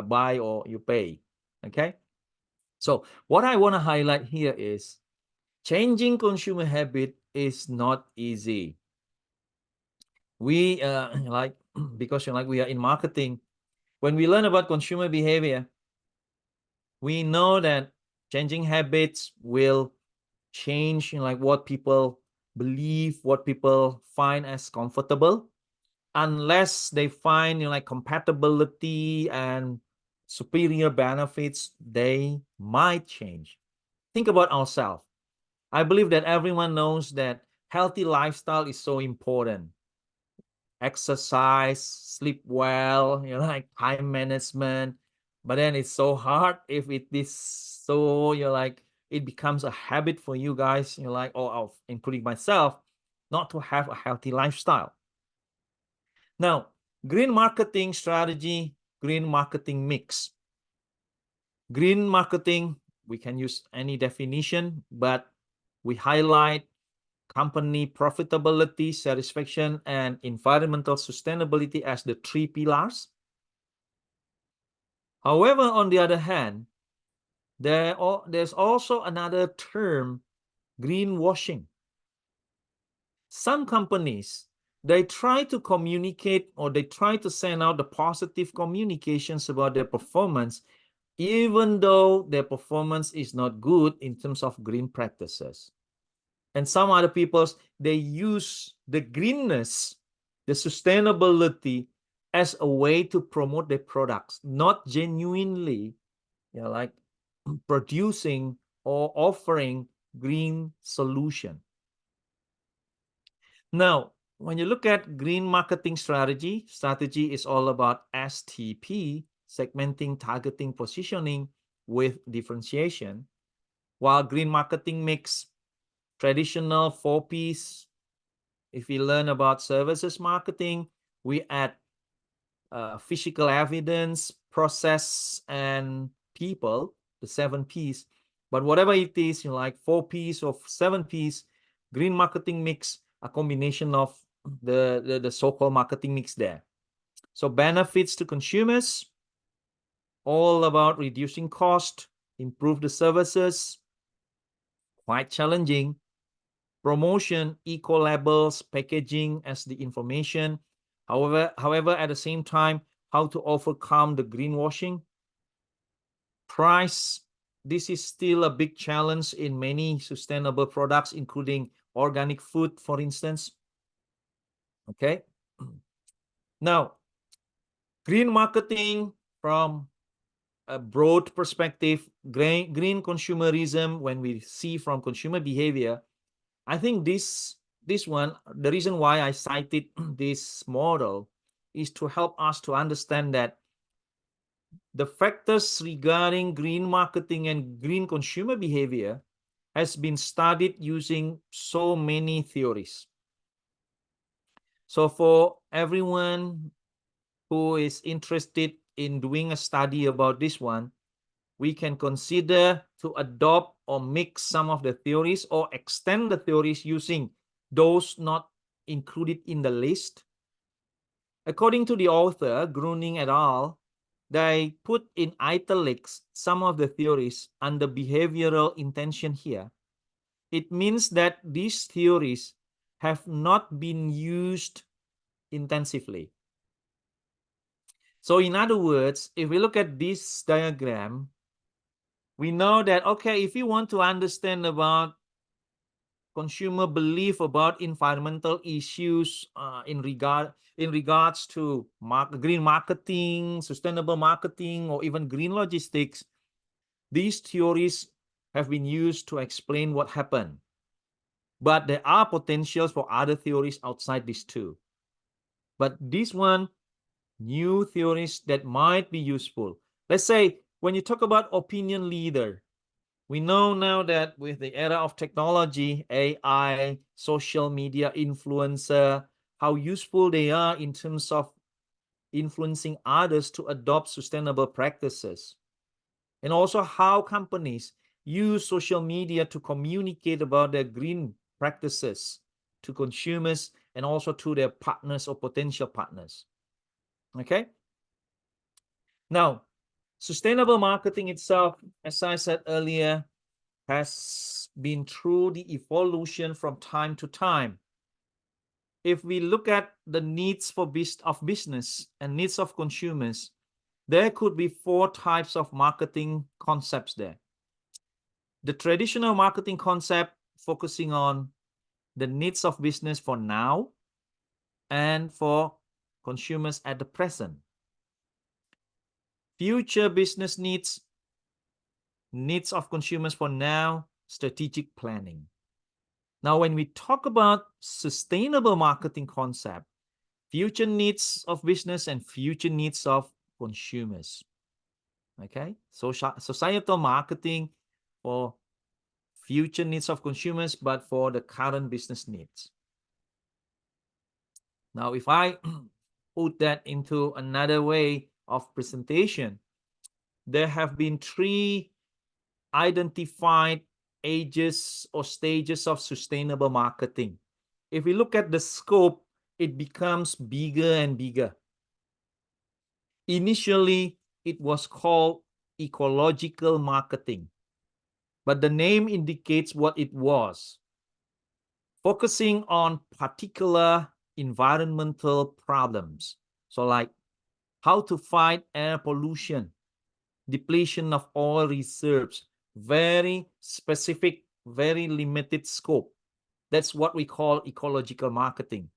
Speaker 2: buy or you pay. Okay. So what I want to highlight here is, changing consumer habit is not easy. We because like we are in marketing. When we learn about consumer behavior, we know that changing habits will change like what people believe, what people find as comfortable, unless they find like compatibility and superior benefits, they might change. Think about ourselves. I believe that everyone knows that healthy lifestyle is so important. Exercise, sleep well, like time management. But then it's so hard if it is so, like, it becomes a habit for you guys, like, including myself, not to have a healthy lifestyle. Now, green marketing strategy, green marketing mix. Green marketing, we can use any definition, but we highlight company profitability, satisfaction, and environmental sustainability as the 3 pillars. However, on the other hand, there's also another term, greenwashing. Some companies, they try to communicate or they try to send out the positive communications about their performance, even though their performance is not good in terms of green practices. And some other peoples, they use the greenness, the sustainability as a way to promote their products, not genuinely, like producing or offering green solution. Now, when you look at green marketing strategy is all about STP, segmenting, targeting, positioning with differentiation, while green marketing mix traditional 4 Ps. If we learn about services marketing, we add physical evidence, process, and people, the 7 Ps. But whatever it is, like 4 Ps or 7 Ps, green marketing mix, a combination of the so-called marketing mix there. So benefits to consumers, all about reducing cost, improve the services, quite challenging. Promotion, eco labels, packaging as the information. However, at the same time, how to overcome the greenwashing. Price, this is still a big challenge in many sustainable products, including organic food, for instance. Okay. Now, green marketing from a broad perspective, green consumerism, when we see from consumer behavior, I think this one, the reason why I cited this model is to help us to understand that the factors regarding green marketing and green consumer behavior has been studied using so many theories. So for everyone who is interested in doing a study about this one, we can consider to adopt or mix some of the theories or extend the theories using those not included in the list. According to the author, Gruning et al., they put in italics some of the theories under behavioral intention here. It means that these theories have not been used intensively. So in other words, if we look at this diagram, we know that, okay, if you want to understand about consumer belief about environmental issues in regards to green marketing, sustainable marketing, or even green logistics, these theories have been used to explain what happened. But there are potentials for other theories outside these two. But this one, new theories that might be useful. Let's say when you talk about opinion leader, we know now that with the era of technology, AI, social media influencer, how useful they are in terms of influencing others to adopt sustainable practices. And also how companies use social media to communicate about their green practices to consumers and also to their partners or potential partners. Okay. Now, sustainable marketing itself, as I said earlier, has been through the evolution from time to time. if we look at the needs of business and needs of consumers, there could be 4 types of marketing concepts there. The traditional marketing concept focusing on the needs of business for now and for consumers at the present. Future business needs of consumers for now, strategic planning. Now, when we talk about sustainable marketing concept, future needs of business and future needs of consumers. Okay, so societal marketing for future needs of consumers, but for the current business needs. Now, if I put that into another way of presentation, there have been 3 identified ages or stages of sustainable marketing. If we look at the scope, it becomes bigger and bigger. Initially, it was called ecological marketing, but the name indicates what it was, focusing on particular environmental problems. So like how to fight air pollution, depletion of oil reserves, very specific, very limited scope. That's what we call ecological marketing.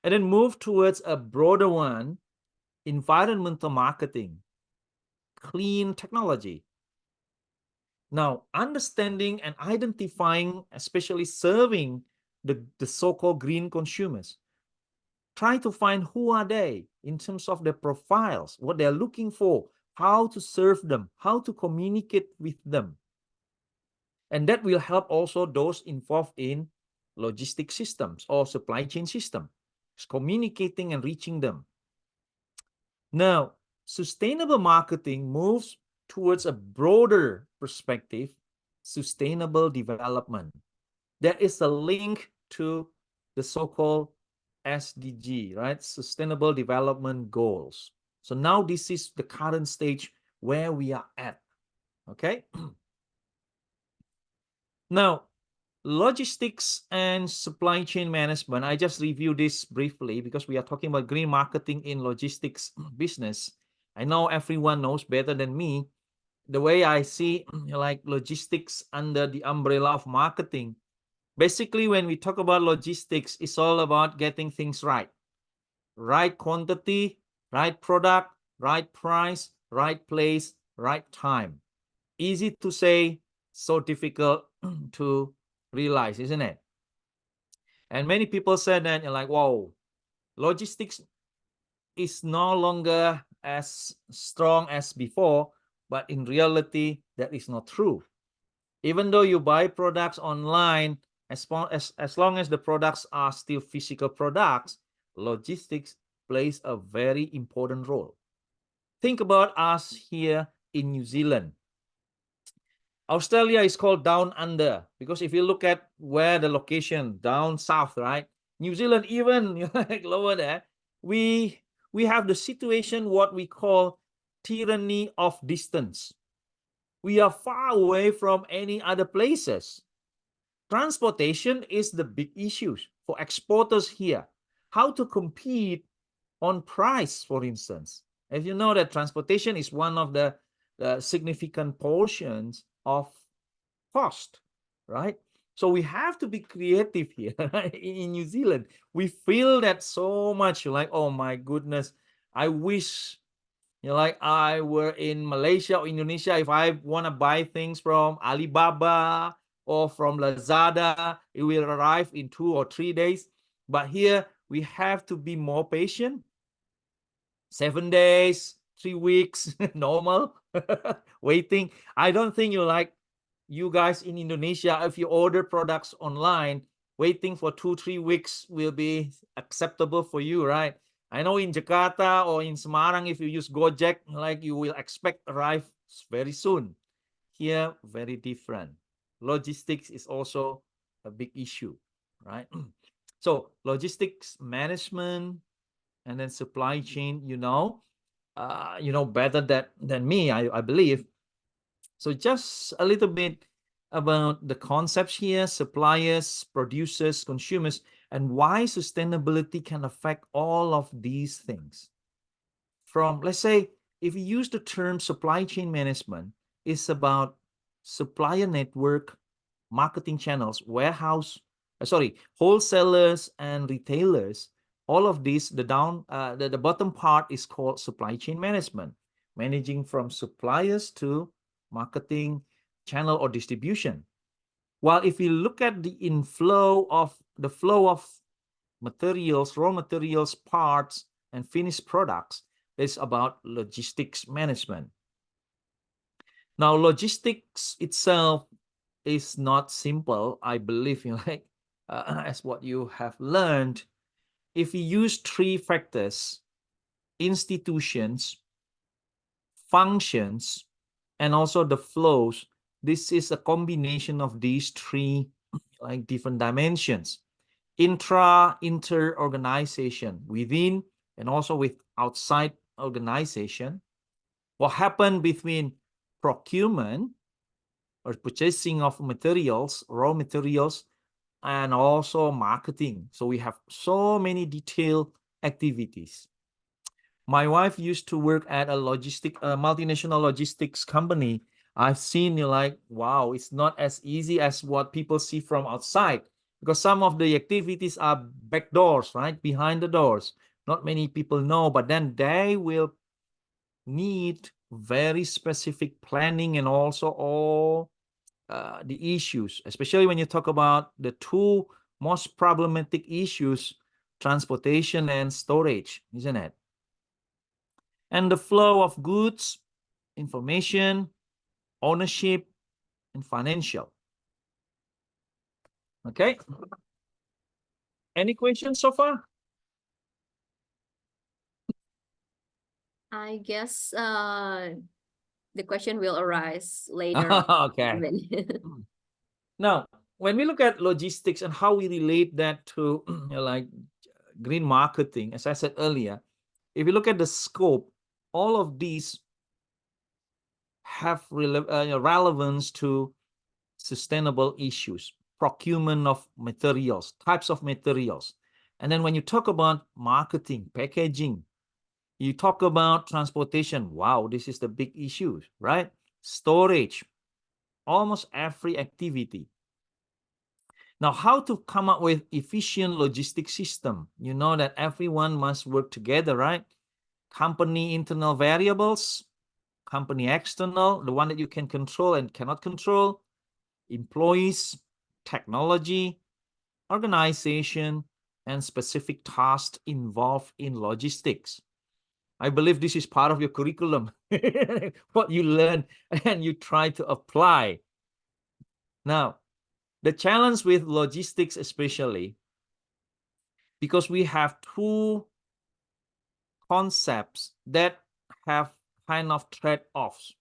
Speaker 2: And then move towards a broader one, environmental marketing, clean technology. Now, understanding and identifying, especially serving the so-called green consumers, try to find who are they in terms of their profiles, what they're looking for, how to serve them, how to communicate with them. And that will help also those involved in logistic systems or supply chain system, communicating and reaching them. Now, sustainable marketing moves towards a broader perspective, sustainable development. There is a link to the so-called SDG, right? Sustainable Development Goals. So now this is the current stage where we are at, okay? Now, logistics and supply chain management, I just reviewed this briefly because we are talking about green marketing in logistics business. I know everyone knows better than me. The way I see like logistics under the umbrella of marketing, basically when we talk about logistics, it's all about getting things right. Right quantity, right product, right price, right place, right time. Easy to say, so difficult to realize, isn't it? And many people said that, you're like, whoa, logistics is no longer as strong as before, but in reality, that is not true. Even though you buy products online, as long as the products are still physical products, logistics plays a very important role. Think about us here in New Zealand. Australia is called down under because if you look at where the location down south, right? New Zealand even like lower there, we have the situation what we call tyranny of distance. We are far away from any other places. Transportation is the big issue for exporters here. How to compete on price, for instance. As you know that transportation is one of the significant portions of cost, right? So we have to be creative here in New Zealand. We feel that so much, like, oh my goodness, I wish, like I were in Malaysia or Indonesia. If I want to buy things from Alibaba or from Lazada, it will arrive in 2 or 3 days. But here we have to be more patient. 7 days, 3 weeks, normal waiting. I don't think you guys in Indonesia, if you order products online, waiting for 2-3 weeks will be acceptable for you, right? I know in Jakarta or in Semarang, if you use Gojek, like you will expect arrive very soon. Here, very different. Logistics is also a big issue, right? So logistics management and then supply chain, you know better than me, I believe. So just a little bit about the concepts here, suppliers, producers, consumers. and why sustainability can affect all of these things. From, let's say, if you use the term supply chain management, it's about supplier network, marketing channels, wholesalers and retailers. All of these, the bottom part is called supply chain management, managing from suppliers to marketing channel or distribution. While if you look at the flow of materials, raw materials, parts, and finished products, it's about logistics management. Now, logistics itself is not simple, I believe, as what you have learned. If you use 3 factors, institutions, functions, and also the flows, this is a combination of these 3 different dimensions. Inter organization, within and also with outside organization. What happened between procurement or purchasing of materials, raw materials, and also marketing. So we have so many detailed activities. My wife used to work at a multinational logistics company. I've seen wow, it's not as easy as what people see from outside, because some of the activities are back doors, right? Behind the doors. Not many people know, but then they will need very specific planning and also all the issues, especially when you talk about the 2 most problematic issues, transportation and storage, isn't it? And the flow of goods, information, ownership, and financial. Okay. Any questions so far?
Speaker 4: I guess the question will arise later on.
Speaker 2: Okay.
Speaker 4: Even.
Speaker 2: Now, when we look at logistics and how we relate that to green marketing, as I said earlier, if you look at the scope, all of these have relevance to sustainable issues, procurement of materials, types of materials. And then when you talk about marketing, packaging, you talk about transportation. Wow, this is the big issue, right? Storage, almost every activity. Now, how to come up with efficient logistics system? You know that everyone must work together, right? Company internal variables, company external, the one that you can control and cannot control, employees, technology, organization, and specific tasks involved in logistics. I believe this is part of your curriculum, what you learn and you try to apply. Now, the challenge with logistics especially, because we have 2 concepts that have kind of trade-offs.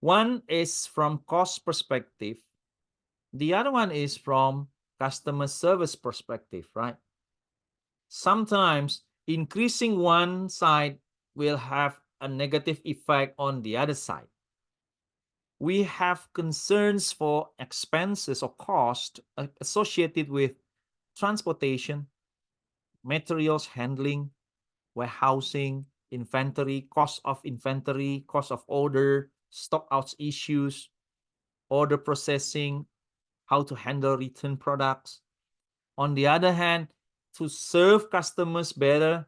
Speaker 2: One is from cost perspective. The other one is from customer service perspective, right? Sometimes increasing one side will have a negative effect on the other side. We have concerns for expenses or cost associated with transportation, materials handling, warehousing, inventory, cost of inventory, cost of order, stock outs issues, order processing, how to handle return products. On the other hand, to serve customers better,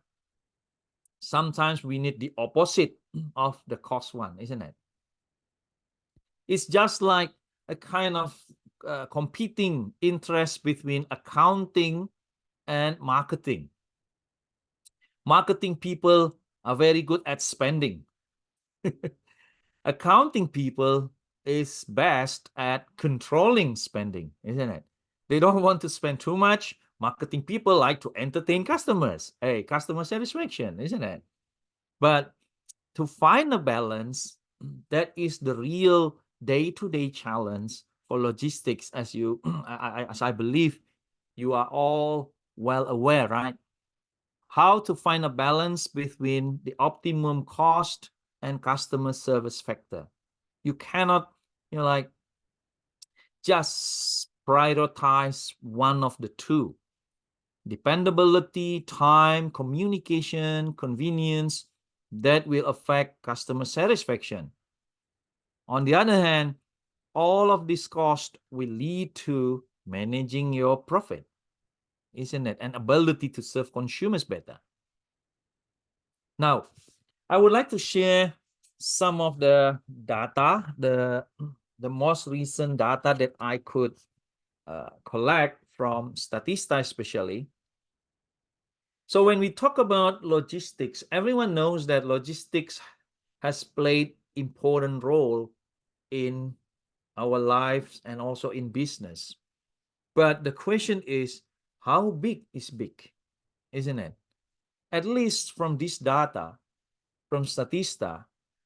Speaker 2: sometimes we need the opposite of the cost one, isn't it? It's just like a kind of competing interest between accounting and marketing. Marketing people are very good at spending. Accounting people is best at controlling spending, isn't it? They don't want to spend too much. Marketing people like to entertain customers. Hey, customer satisfaction, isn't it? But to find a balance, that is the real day-to-day challenge for logistics, as I believe you are all well aware, right? How to find a balance between the optimum cost and customer service factor. You cannot, just prioritize one of the two. Dependability, time, communication, convenience, that will affect customer satisfaction. On the other hand, all of this cost will lead to managing your profit, isn't it? And ability to serve consumers better. Now, I would like to share some of the data, the most recent data that I could collect from Statista especially. So when we talk about logistics, everyone knows that logistics has played important role in our lives and also in business. But the question is, how big is big, isn't it? At least from this data, from Statista,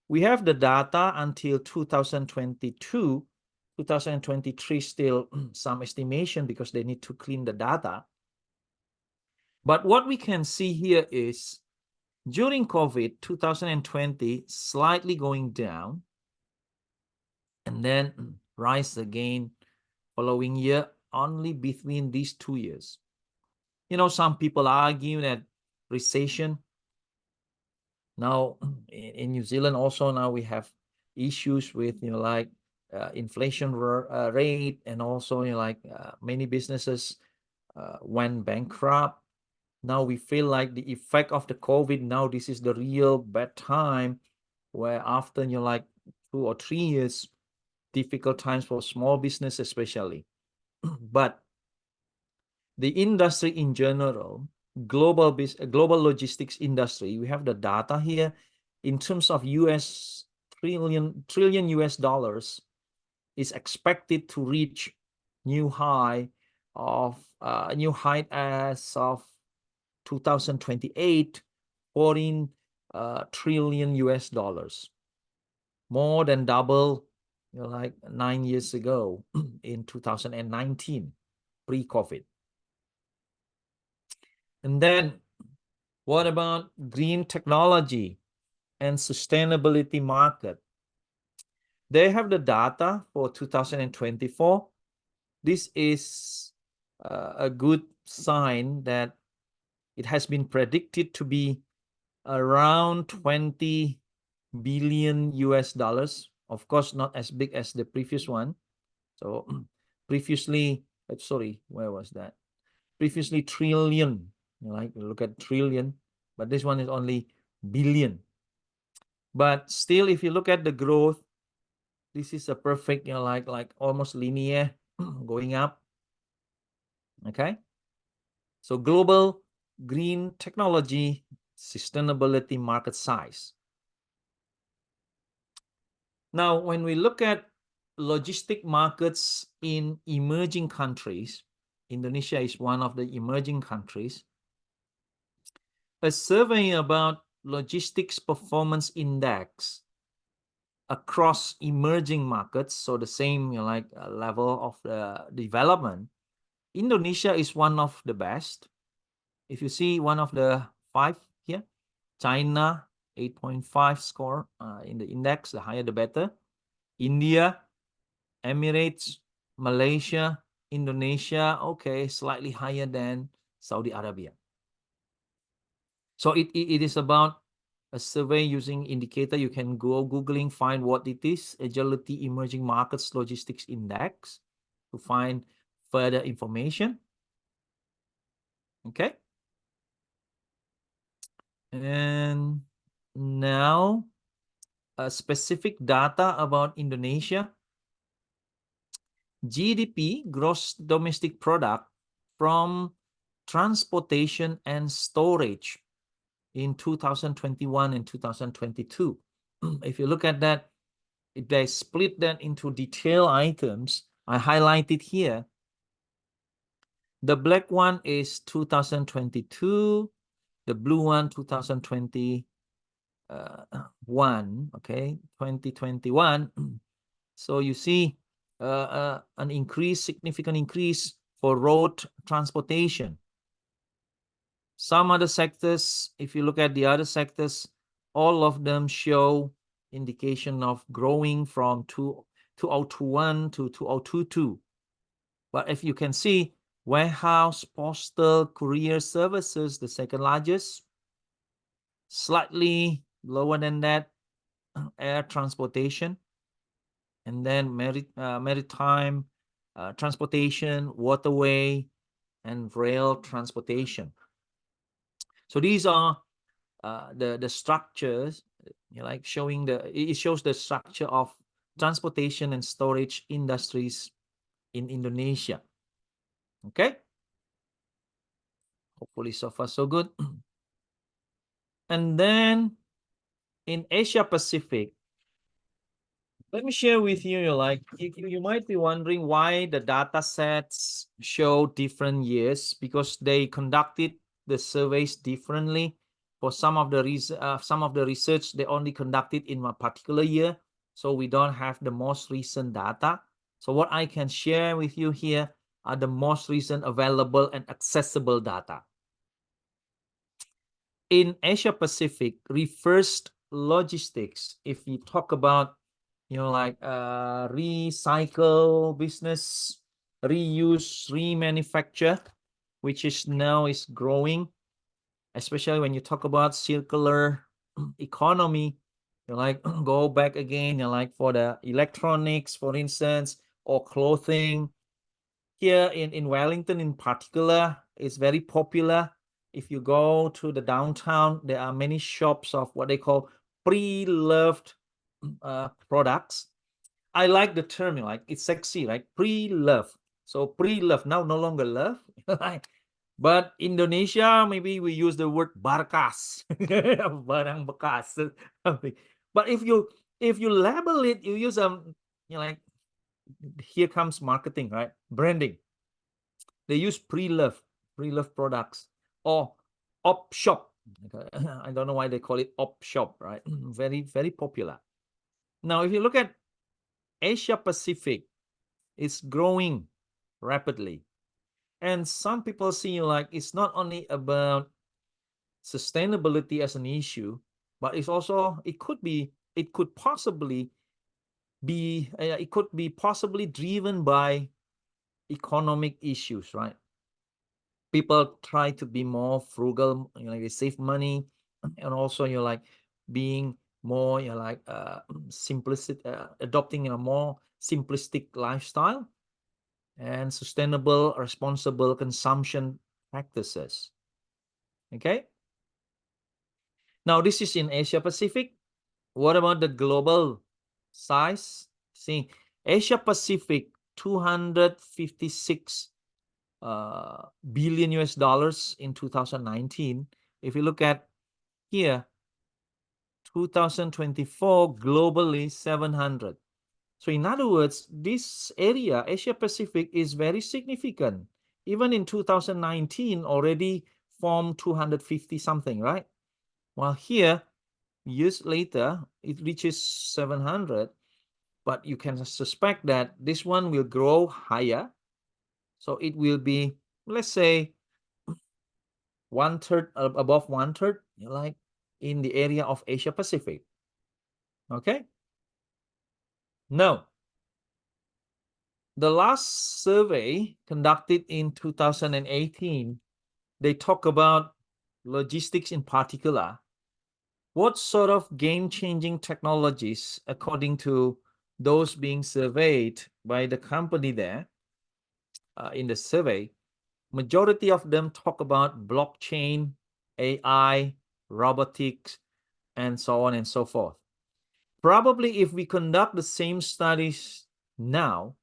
Speaker 2: we have the data until 2022, 2023 still some estimation because they need to clean the data. But what we can see here is during COVID, 2020, slightly going down and then rise again following year, only between these 2 years. You know, some people argue that recession. Now in New Zealand also now we have issues with, you know, like inflation rate, and also, you know, like many businesses went bankrupt. Now we feel like the effect of the COVID, now this is the real bad time where after, you know, like 2 or 3 years, difficult times for small business especially. But the industry in general, global logistics industry, we have the data here in terms of trillion US dollars is expected to reach new height as of 2028, 14 trillion US dollars, more than double, you know, like 9 years ago in 2019, pre-COVID. And then what about green technology and sustainability market? They have the data for 2024. This is a good sign that it has been predicted to be around 20 billion US dollars. Of course, not as big as the previous one. So previously, sorry, where was that? Previously trillion, like look at trillion, but this one is only billion. But still, if you look at the growth, this is a perfect, you know, like almost linear going up. Okay. So global green technology sustainability market size. Now, when we look at logistic markets in emerging countries, Indonesia is one of the emerging countries. A survey about logistics performance index across emerging markets, so the same, you know, like level of the development, Indonesia is one of the best. If you see one of the 5 here, China 8.5 score in the index, the higher the better. India, Emirates, Malaysia, Indonesia, okay, slightly higher than Saudi Arabia. So it is about a survey using indicator. You can go Googling, find what it is, Agility Emerging Markets Logistics Index, to find further information. Okay. And now specific data about Indonesia. GDP, gross domestic product, from transportation and storage in 2021 and 2022. If you look at that, if they split that into detailed items, I highlighted here. The black one is 2022, the blue one 2021, okay, 2021. So you see an increase, significant increase for road transportation. Some other sectors, if you look at the other sectors, all of them show indication of growing from 2021 to 2022. But if you can see, warehouse, postal, courier services, the second largest, slightly lower than that, air transportation, and then maritime transportation, waterway, and rail transportation. So these are the structures, like showing it shows the structure of transportation and storage industries in Indonesia. Okay. Hopefully so far so good. And then in Asia Pacific, let me share with you, like you might be wondering why the data sets show different years, because they conducted the surveys differently. For some of the research, they only conducted in a particular year, so we don't have the most recent data. So what I can share with you here are the most recent available and accessible data. In Asia Pacific, reverse logistics, if you talk about, like recycle business, reuse, remanufacture, which is growing, especially when you talk about circular economy, like go back again, like for the electronics, for instance, or clothing. Here in Wellington in particular, it's very popular. If you go to the downtown, there are many shops of what they call pre-loved products. I like the term, like it's sexy, right? Pre-love. So pre-love, now no longer love. But Indonesia, maybe we use the word barkas, barang bekas. But if you label it, you use like, here comes marketing, right? Branding. They use pre-love products, or op shop. I don't know why they call it op shop, right? Very, very popular. Now, if you look at Asia Pacific, it's growing rapidly. And some people see, like, it's not only about sustainability as an issue, but it's also, it could possibly be driven by economic issues, right? People try to be more frugal, like they save money, and also like being more, like simplistic, adopting a more simplistic lifestyle and sustainable, responsible consumption practices. Okay. Now this is in Asia Pacific. What about the global size? See, Asia Pacific, 256 billion US dollars in 2019. If you look at here, 2024 globally 700. So in other words, this area, Asia Pacific, is very significant. Even in 2019 already formed 250 something, right? While here, years later, it reaches 700. But you can suspect that this one will grow higher. So it will be, let's say, 1/3, above 1/3, like in the area of Asia Pacific. Okay. Now, the last survey conducted in 2018, they talk about logistics in particular. What sort of game-changing technologies, according to those being surveyed by the company there in the survey, majority of them talk about blockchain, AI, robotics, and so on and so forth. Probably if we conduct the same studies now,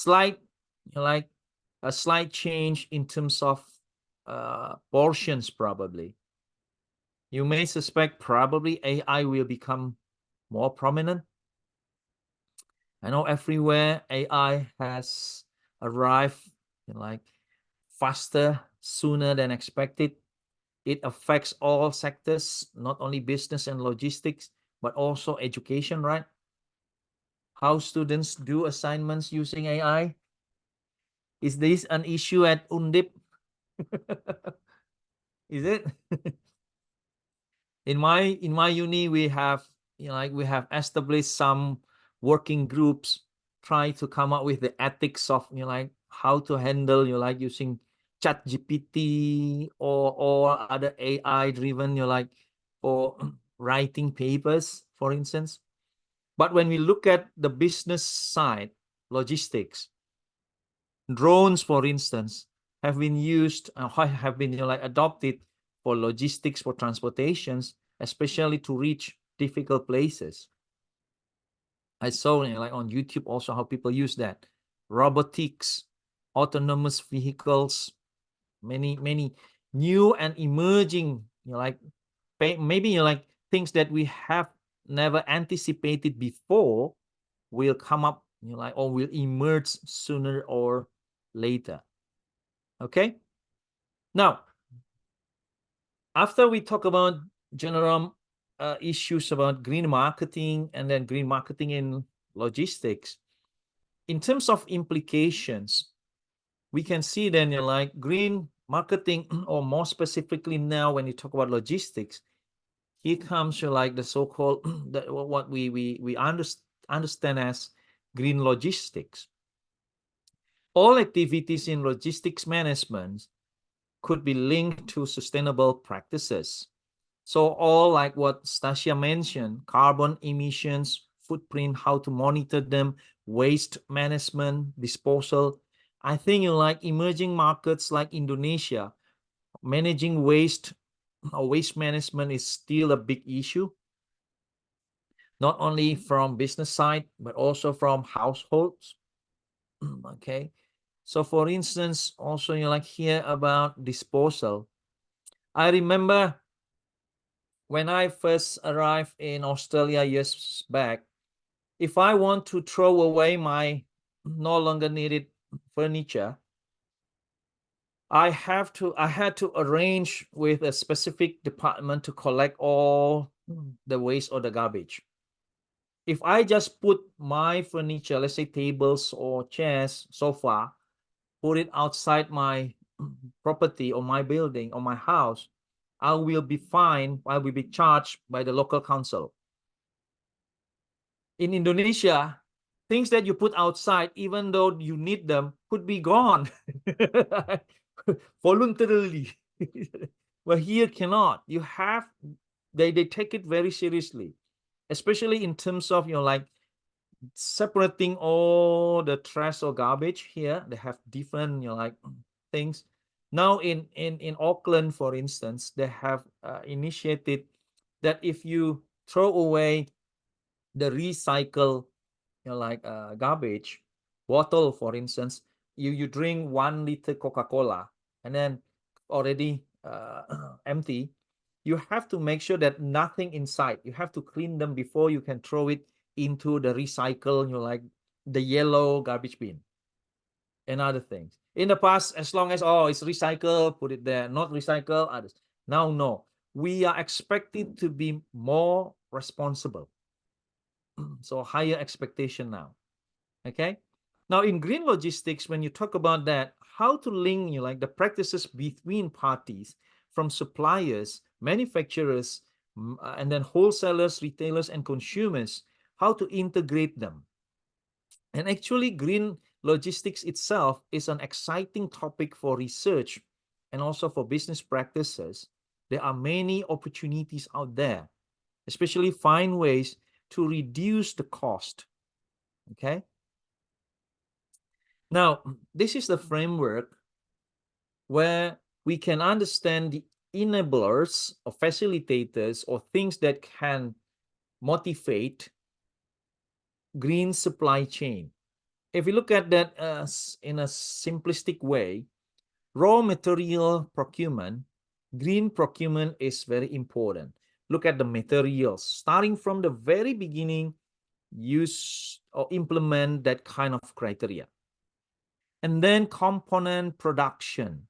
Speaker 2: like a slight change in terms of portions, probably. You may suspect probably AI will become more prominent. I know everywhere AI has arrived, like faster, sooner than expected. It affects all sectors, not only business and logistics, but also education, right? How students do assignments using AI. Is this an issue at Undip? Is it? In my uni, we have, we have established some working groups, try to come up with the ethics of, like how to handle, like using ChatGPT or other AI driven, like for writing papers, for instance. But when we look at the business side, logistics, drones, for instance, have been used, have been like adopted for logistics, for transportations, especially to reach difficult places. I saw like on YouTube also how people use that. Robotics, autonomous vehicles, many new and emerging, like maybe like things that we have never anticipated before will come up, like, or will emerge sooner or later. Okay. Now, after we talk about general issues about green marketing and then green marketing in logistics, in terms of implications, we can see then, like green marketing, or more specifically now when you talk about logistics, here comes like the so-called what we understand as green logistics. All activities in logistics management could be linked to sustainable practices. So all like what Stasia mentioned, carbon emissions, footprint, how to monitor them, waste management, disposal. I think like emerging markets like Indonesia, managing waste or waste management is still a big issue, not only from business side, but also from households. Okay. So for instance, also like hear about disposal. I remember when I first arrived in Australia years back, if I want to throw away my no longer needed furniture, I had to arrange with a specific department to collect all the waste or the garbage. If I just put my furniture, let's say tables or chairs, sofa, put it outside my property or my building or my house, I will be fined, I will be charged by the local council. In Indonesia, things that you put outside, even though you need them, could be gone voluntarily. But here cannot. You have, they take it very seriously, especially in terms of, like separating all the trash or garbage. Here they have different, like things. Now in Auckland, for instance, they have initiated that if you throw away the recycle, like garbage bottle, for instance, you drink 1 liter Coca-Cola and then already empty, you have to make sure that nothing inside. You have to clean them before you can throw it into the recycle, like the yellow garbage bin and other things. In the past, as long as it's recycled, put it there, not recycle, others. Now, no, we are expected to be more responsible. So higher expectation now. Okay. Now in green logistics, when you talk about that, how to link, like the practices between parties, from suppliers, manufacturers, and then wholesalers, retailers, and consumers, how to integrate them. And actually, green logistics itself is an exciting topic for research and also for business practices. There are many opportunities out there, especially find ways to reduce the cost. Okay. Now, this is the framework where we can understand the enablers or facilitators or things that can motivate green supply chain. If we look at that in a simplistic way, raw material procurement, green procurement is very important. Look at the materials, starting from the very beginning, use or implement that kind of criteria. And then component production.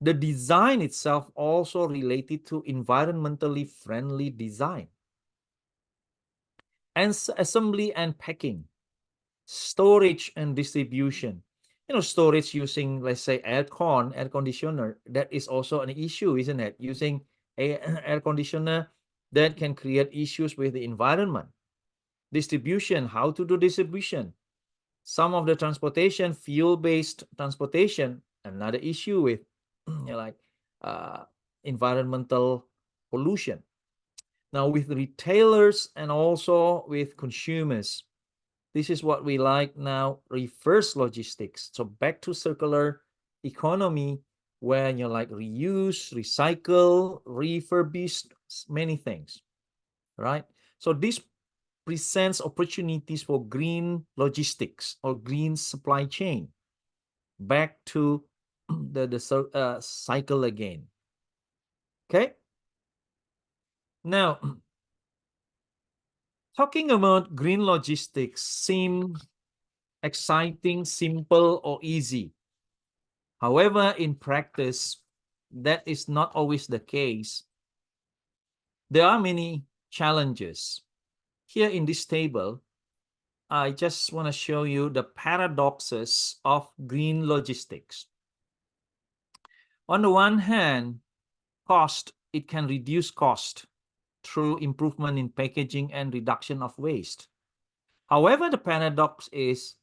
Speaker 2: The design itself also related to environmentally friendly design. And assembly and packing. Storage and distribution. Storage using, let's say, air conditioner, that is also an issue, isn't it? Using air conditioner that can create issues with the environment. Distribution, how to do distribution. Some of the transportation, fuel-based transportation, another issue with like environmental pollution. Now with retailers and also with consumers, this is what we like now, reverse logistics. So back to circular economy, where you like reuse, recycle, refurbish, many things, right? So this presents opportunities for green logistics or green supply chain. Back to the cycle again. Okay. Now, talking about green logistics seems exciting, simple, or easy. However, in practice, that is not always the case. There are many challenges. Here in this table, I just want to show you the paradoxes of green logistics. On the one hand, cost, it can reduce cost through improvement in packaging and reduction of waste. However, the paradox is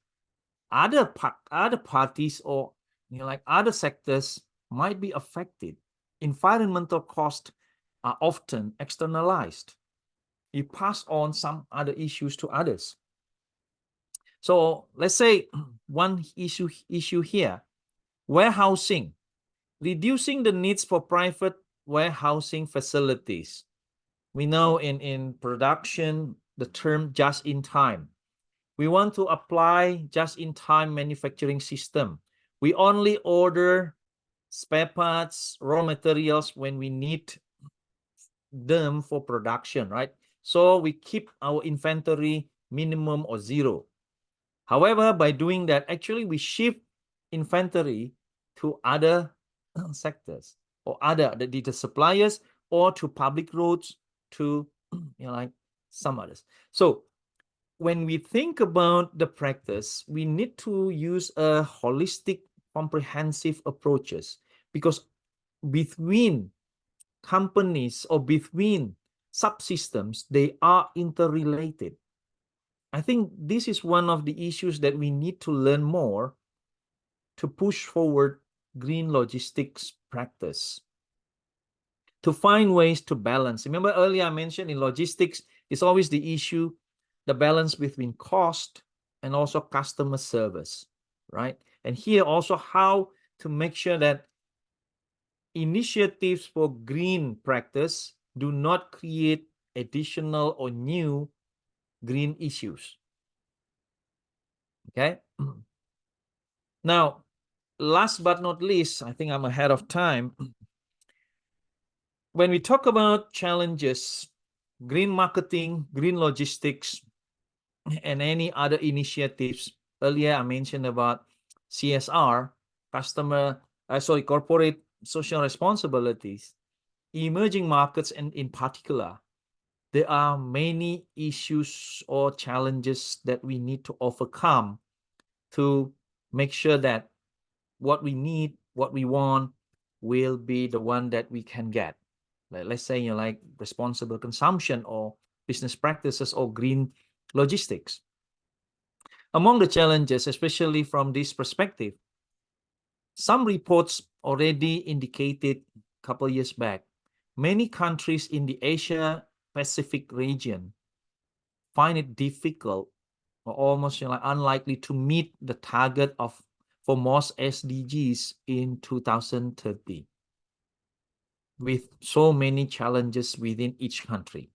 Speaker 2: other parties or like other sectors might be affected. Environmental costs are often externalized. You pass on some other issues to others. So let's say one issue here, warehousing, reducing the needs for private warehousing facilities. We know in production, the term just in time. We want to apply just-in-time manufacturing system. We only order spare parts, raw materials when we need them for production, right? So we keep our inventory minimum or zero. However, by doing that, actually we shift inventory to other sectors or other the suppliers or to public roads to like some others. So when we think about the practice, we need to use a holistic, comprehensive approaches, because between companies or between subsystems, they are interrelated. I think this is one of the issues that we need to learn more to push forward green logistics practice, to find ways to balance. Remember earlier I mentioned in logistics, it's always the issue, the balance between cost and also customer service, right? And here also how to make sure that initiatives for green practice do not create additional or new green issues. Okay. Now, last but not least, I think I'm ahead of time. When we talk about challenges, green marketing, green logistics, and any other initiatives, earlier I mentioned about CSR, corporate social responsibilities, emerging markets, and in particular, there are many issues or challenges that we need to overcome to make sure that what we need, what we want, will be the one that we can get. Let's say, like responsible consumption or business practices or green logistics. Among the challenges, especially from this perspective, some reports already indicated a couple years back, many countries in the Asia-Pacific region find it difficult or almost unlikely to meet the target for most SDGs in 2030, with so many challenges within each country.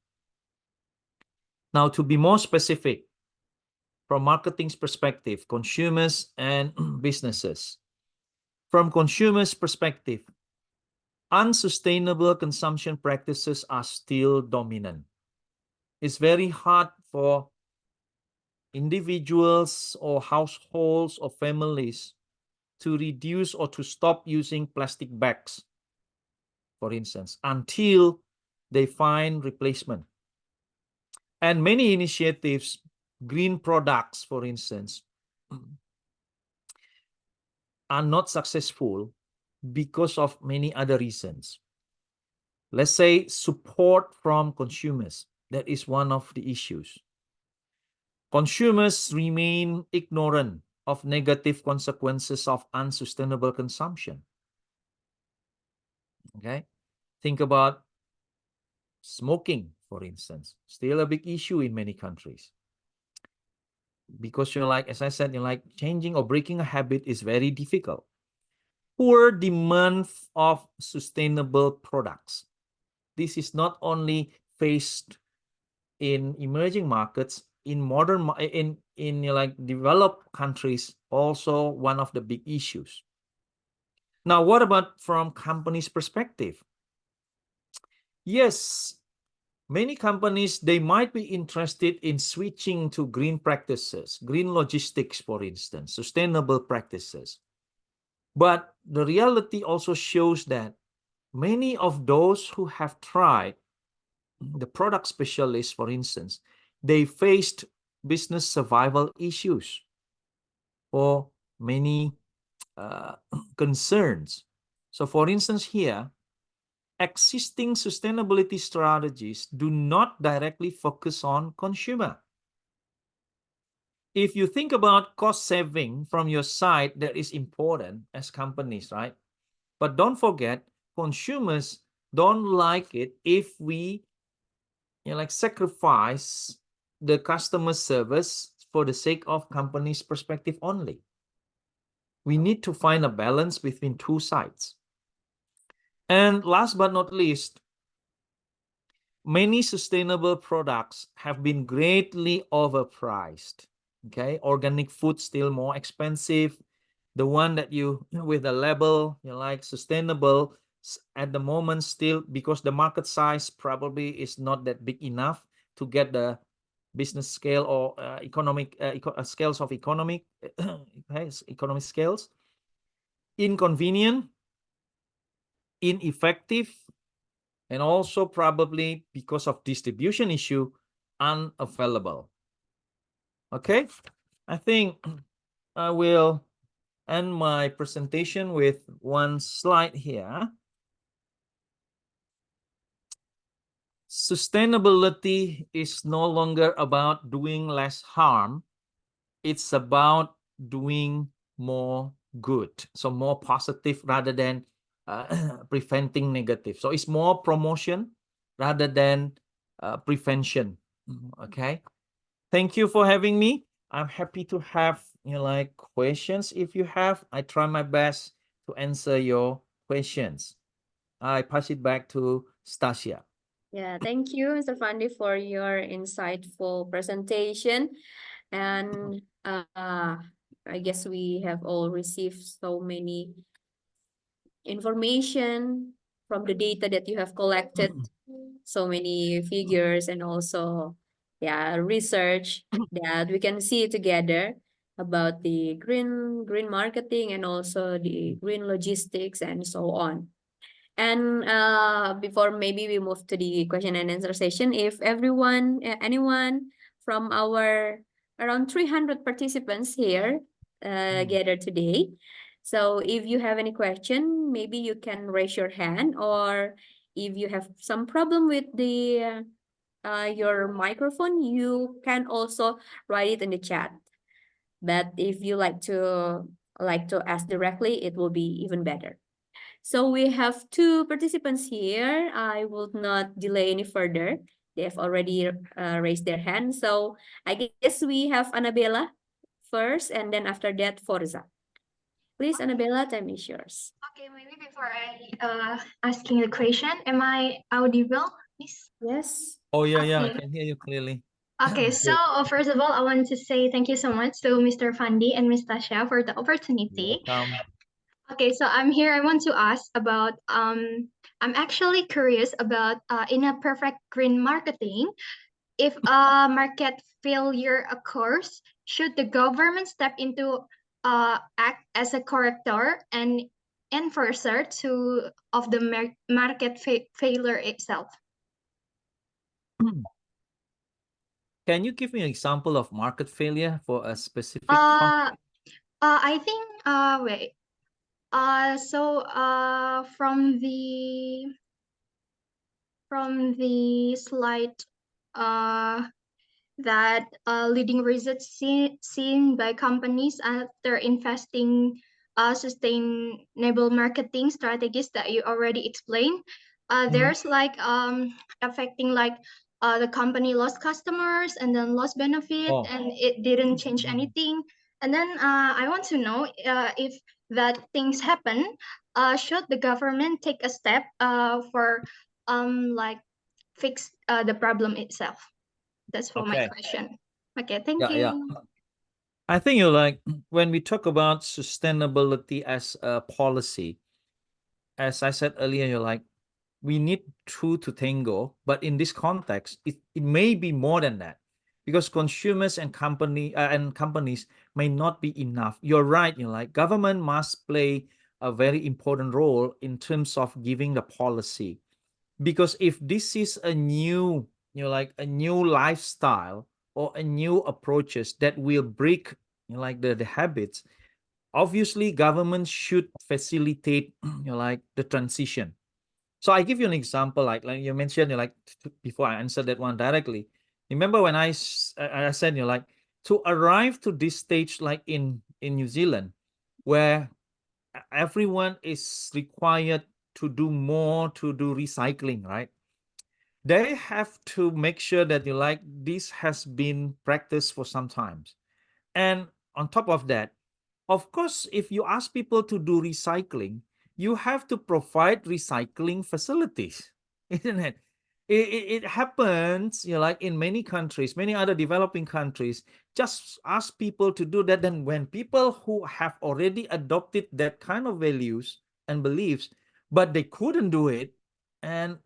Speaker 2: Now, to be more specific, from marketing's perspective, consumers and businesses. From consumers' perspective, unsustainable consumption practices are still dominant. It's very hard for individuals or households or families to reduce or to stop using plastic bags, for instance, until they find replacement. And many initiatives, green products, for instance, are not successful because of many other reasons. Let's say support from consumers. That is one of the issues. Consumers remain ignorant of negative consequences of unsustainable consumption. Okay, think about smoking, for instance, still a big issue in many countries. Because you're like, as I said, you're like changing or breaking a habit is very difficult. Poor demand of sustainable products. This is not only faced in emerging markets, in modern in like developed countries, also one of the big issues. Now, what about from companies' perspective? Yes, many companies, they might be interested in switching to green practices, green logistics, for instance, sustainable practices. But the reality also shows that many of those who have tried, the product specialists, for instance, they faced business survival issues or many concerns. So for instance here, existing sustainability strategies do not directly focus on consumer. If you think about cost saving from your side, that is important as companies, right? But don't forget, consumers don't like it if we like sacrifice the customer service for the sake of company's perspective only. We need to find a balance between two sides. And last but not least, many sustainable products have been greatly overpriced. Okay, organic food still more expensive. The one that you with a label you like sustainable at the moment still, because the market size probably is not that big enough to get the business scale or economic scales of economic economic scales. Inconvenient, ineffective, and also probably because of distribution issue, unavailable. Okay, I think I will end my presentation with one slide here. Sustainability is no longer about doing less harm. It's about doing more good. So more positive rather than preventing negative. So it's more promotion rather than prevention. Okay. Thank you for having me. I'm happy to have like questions if you have. I try my best to answer your questions. I pass it back to Stasia.
Speaker 4: Yeah, thank you, Mr. Fandi, for your insightful presentation. And I guess we have all received so many information from the data that you have collected, so many figures and also research that we can see together about the green marketing and also the green logistics and so on. And before maybe we move to the question and answer session, if anyone from our around 300 participants here gathered today, so if you have any question, maybe you can raise your hand, or if you have some problem with the your microphone, you can also write it in the chat. But if you like to ask directly, it will be even better. So we have two participants here. I will not delay any further. They have already raised their hand. So I guess we have Annabella first, and then after that, Forza. Please, Annabella, time is yours.
Speaker 5: Okay, maybe before I asking the question, am I audible, Miss?
Speaker 4: Yes.
Speaker 2: Oh yeah, I
Speaker 5: Okay.
Speaker 2: can hear you clearly.
Speaker 5: Okay, so first of all, I want to say thank you so much to Mr. Fandi and Ms. Tasha for the opportunity.
Speaker 2: Welcome.
Speaker 5: Okay, so I'm here. I want to ask about I'm actually curious about in a perfect green marketing, if a market failure occurs, should the government step into act as a corrector and enforcer of the market failure itself?
Speaker 2: Can you give me an example of market failure for a specific
Speaker 5: I think wait. So from the slide that leading results seen by companies after investing sustainable marketing strategies that you already explained. There's like affecting like the company lost customers and then lost benefit
Speaker 2: Oh.
Speaker 5: and it didn't change
Speaker 2: Mhm.
Speaker 5: anything. And then I want to know if that things happen, should the government take a step for like fix the problem itself? That's for my
Speaker 2: Okay.
Speaker 5: question. Okay, thank
Speaker 2: Yeah, yeah.
Speaker 5: you.
Speaker 2: I think you're like when we talk about sustainability as a policy, as I said earlier, you're like we need two to tango, but in this context, it may be more than that because consumers and companies may not be enough. You're right, you know, like government must play a very important role in terms of giving the policy. Because if this is a new, you know, like a new lifestyle or a new approaches that will break, you know, like the habits, obviously government should facilitate, you know, like the transition. So I give you an example, like you mentioned, you know, like before I answered that one directly. Remember when I said, you know, like to arrive to this stage, like in New Zealand, where everyone is required to do more, to do recycling, right? They have to make sure that you like this has been practiced for some times. And on top of that, of course, if you ask people to do recycling, you have to provide recycling facilities, isn't it? It happens, you know, like in many countries, many other developing countries, just ask people to do that. Then when people who have already adopted that kind of values and beliefs, but they couldn't do it, and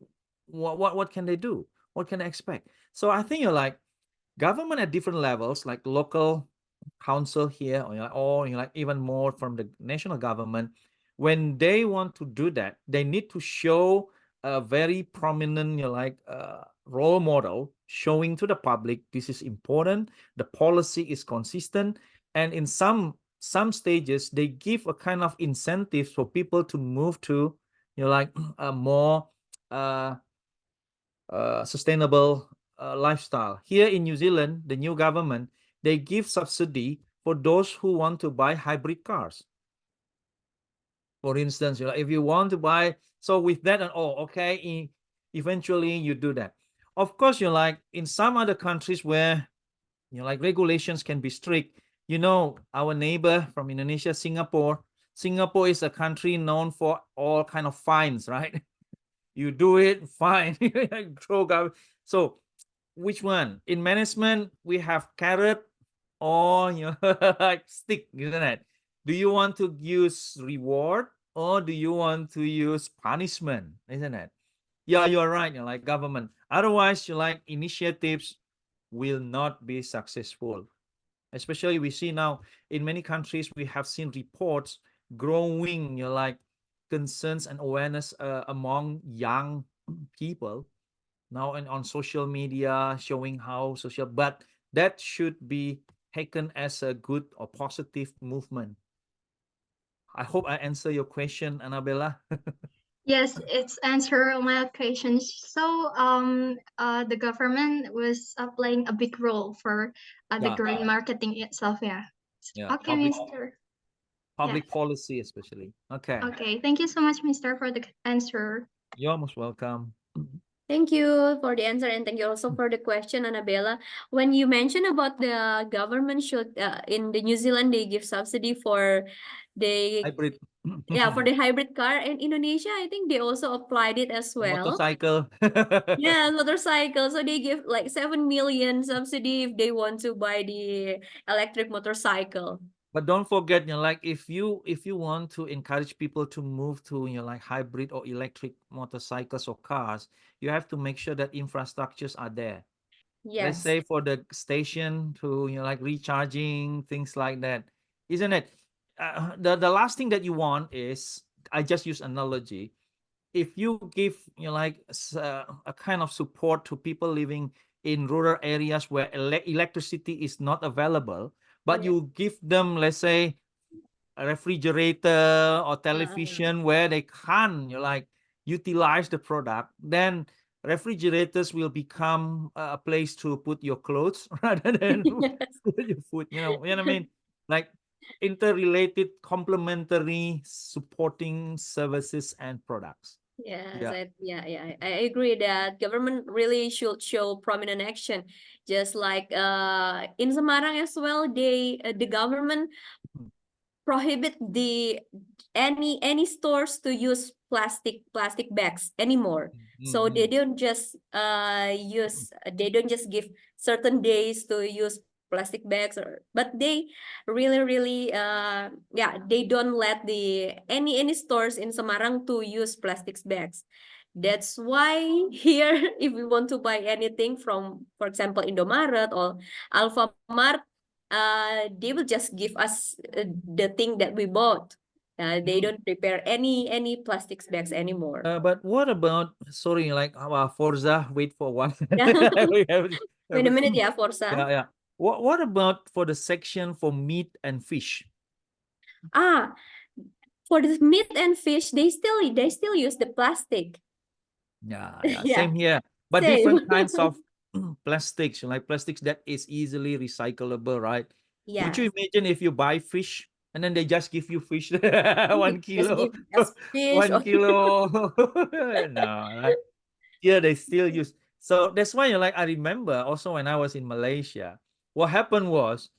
Speaker 2: what can they do? What can they expect? So I think you're like government at different levels, like local council here, or you know, like even more from the national government, when they want to do that, they need to show a very prominent, you know, like role model, showing to the public this is important, the policy is consistent, and in some stages they give a kind of incentive for people to move to, you know, like a more sustainable lifestyle. Here in New Zealand, the new government, they give subsidy for those who want to buy hybrid cars. For instance, you know, if you want to buy, so with that and okay, eventually you do that. Of course, you know, like in some other countries where, you know, like regulations can be strict. You know, our neighbor from Indonesia, Singapore. Singapore is a country known for all kind of fines, right? You do it, fine. So which one? In management, we have carrot or, you know, like stick, isn't it? Do you want to use reward or do you want to use punishment, isn't it? Yeah, you're right. You know, like government. Otherwise, you like initiatives will not be successful. Especially we see now in many countries, we have seen reports growing, you know, like concerns and awareness among young people now and on social media, showing how social, but that should be taken as a good or positive movement. I hope I answer your question, Annabella.
Speaker 5: Yes, it's answer all my questions. So the government was playing a big role for the
Speaker 2: Yeah.
Speaker 5: green marketing itself. Yeah.
Speaker 2: Yeah,
Speaker 5: Okay, Mr.
Speaker 2: public policy especially. Okay,
Speaker 5: Okay, thank you so much, Mr. for the answer.
Speaker 2: you're most welcome.
Speaker 4: Thank you for the answer, and thank you also for the question, Annabella. When you mentioned about the government should in the New Zealand they give subsidy for the
Speaker 2: Hybrid.
Speaker 4: for the hybrid car, in Indonesia I think they also applied it as well.
Speaker 2: Motorcycle.
Speaker 4: Yeah, motorcycle. So they give like 7 million subsidy if they want to buy the electric motorcycle.
Speaker 2: But don't forget, you know, like if you want to encourage people to move to, you know, like hybrid or electric motorcycles or cars, you have to make sure that infrastructures are there. Let's
Speaker 4: Yes.
Speaker 2: say for the station to, you know, like recharging, things like that, isn't it? The last thing that you want is, I just use analogy. If you give, you know, like a kind of support to people living in rural areas where electricity is not available, but
Speaker 4: Yeah.
Speaker 2: you give them, let's say, a refrigerator or television where they can, you know, like utilize the product, then refrigerators will become a place to put your clothes rather than
Speaker 4: Yes.
Speaker 2: put your food. You know what I mean? Like interrelated, complementary, supporting services and products.
Speaker 4: Yes,
Speaker 2: Yeah.
Speaker 4: I agree that government really should show prominent action. Just like in Semarang as well, the government
Speaker 2: Mhm.
Speaker 4: prohibit any stores to use plastic bags anymore. So they
Speaker 2: Mhm.
Speaker 4: don't just they don't just give certain days to use plastic bags, but they really they don't let any stores in Semarang to use plastic bags. That's why here, if we want to buy anything from, for example, Indomaret or Alfamart, they will just give us the thing that we bought. They don't prepare any plastic bags anymore.
Speaker 2: But what about, sorry, like Forza, wait for one.
Speaker 4: Yeah.
Speaker 2: We have-
Speaker 4: Wait a minute, yeah, Forza.
Speaker 2: yeah. What about for the section for meat and fish?
Speaker 4: For the meat and fish, they still use the plastic.
Speaker 2: Yeah,
Speaker 4: Yeah,
Speaker 2: same here. But
Speaker 4: same.
Speaker 2: different kinds of plastics, like plastics that is easily recyclable, right? Would you
Speaker 4: Yes.
Speaker 2: imagine if you buy fish and then they just give you fish 1
Speaker 4: Just
Speaker 2: kilo,
Speaker 4: give us fish
Speaker 2: 1 kilo? No, right? Here they still use. So that's why I remember also when I was in Malaysia, what happened was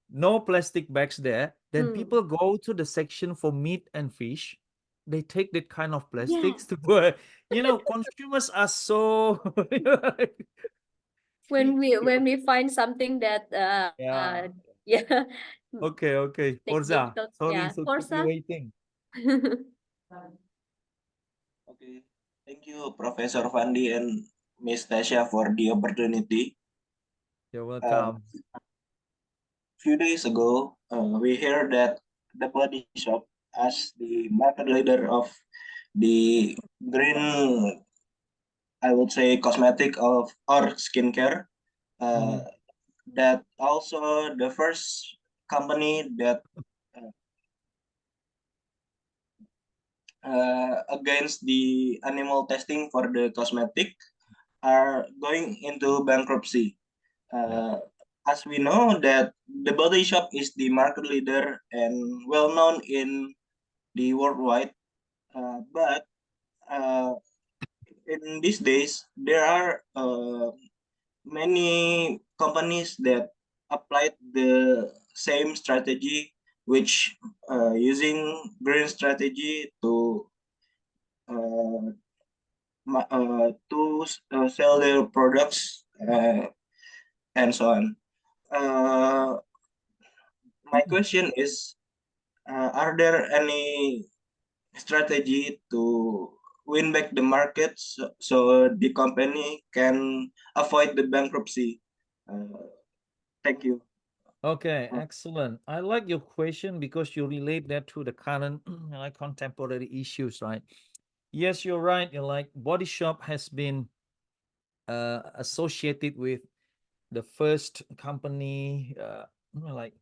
Speaker 2: no plastic bags there. Then people go to the section for meat and fish. They take that kind of plastics to put. Consumers are so
Speaker 4: when we find something that
Speaker 2: yeah.
Speaker 4: yeah
Speaker 2: Okay.
Speaker 4: take
Speaker 2: Forza.
Speaker 4: difficult,
Speaker 2: Sorry
Speaker 4: yeah,
Speaker 2: to keep you
Speaker 4: Forza.
Speaker 2: waiting.
Speaker 6: Okay, thank you, Professor Fandi and Miss Tasha, for the opportunity.
Speaker 2: You're
Speaker 6: A
Speaker 2: welcome.
Speaker 6: few days ago, we heard that The Body Shop, as the market leader of the green, I would say, cosmetic of or skincare,
Speaker 2: Mhm.
Speaker 6: that also the first company that against the animal testing for the cosmetic are going into bankruptcy.
Speaker 2: Yeah.
Speaker 6: As we know that The Body Shop is the market leader and well known in the worldwide, but uh, in these days there are many companies that applied the same strategy, which using green strategy uh, sell their products and so on. My question is, are there any strategy to win back the market so the company can avoid the bankruptcy? Thank you.
Speaker 2: Okay, excellent. I like your question because you relate that to the current contemporary issues, right? Yes, you're right. Body Shop has been associated with the first company like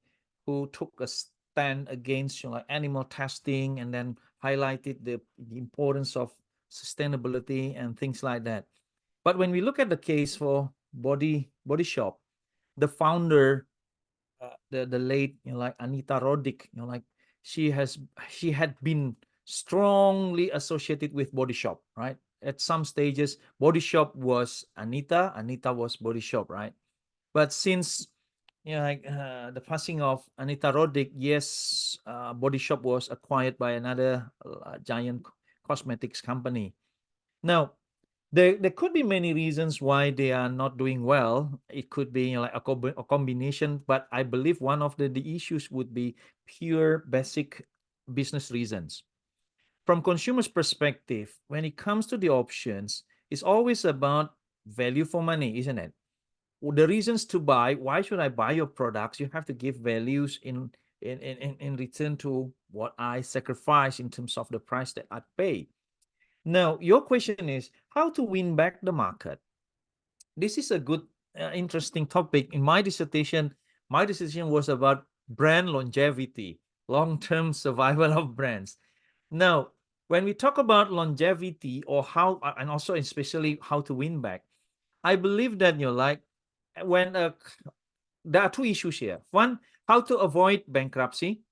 Speaker 2: who took a stand against animal testing and then highlighted the importance of sustainability and things like that. But when we look at the case for Body Shop, the founder, the late Anita Roddick, she had been strongly associated with Body Shop, right? At some stages, Body Shop was Anita was Body Shop, right? But since the passing of Anita Roddick, yes, Body Shop was acquired by another giant cosmetics company. Now, there could be many reasons why they are not doing well. It could be a combination, but I believe one of the issues would be pure basic business reasons. From consumers' perspective, when it comes to the options, it's always about value for money, isn't it? The reasons to buy, why should I buy your products? You have to give values in return to what I sacrifice in terms of the price that I pay. Now, your question is how to win back the market. This is a good, interesting topic. In my dissertation was about brand longevity, long-term survival of brands. Now, when we talk about longevity or how, and also especially how to win back, I believe that, like when there are two issues here. One, how to avoid bankruptcy.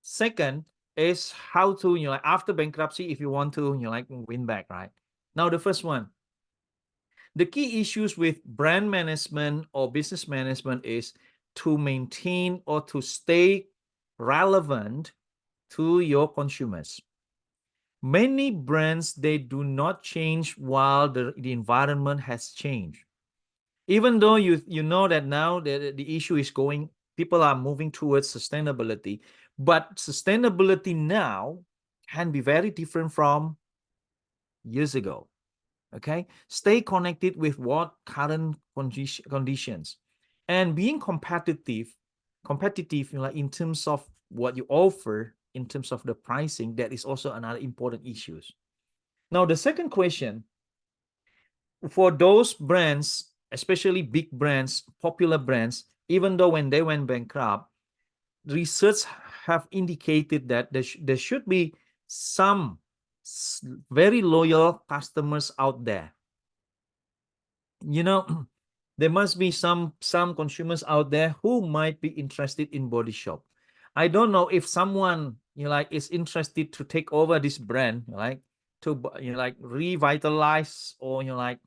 Speaker 2: Second is how to, like after bankruptcy, if you want to, like win back, right? Now, the first one, the key issues with brand management or business management is to maintain or to stay relevant to your consumers. Many brands, they do not change while the environment has changed. Even though you know that now the issue is going, people are moving towards sustainability, but sustainability now can be very different from years ago. Okay, stay connected with what current conditions, and being competitive, like in terms of what you offer, in terms of the pricing, that is also another important issues. Now, the second question, for those brands, especially big brands, popular brands, even though when they went bankrupt, research have indicated that there should be some very loyal customers out there. There must be some consumers out there who might be interested in Body Shop. I don't know if someone like is interested to take over this brand, like to like revitalize or like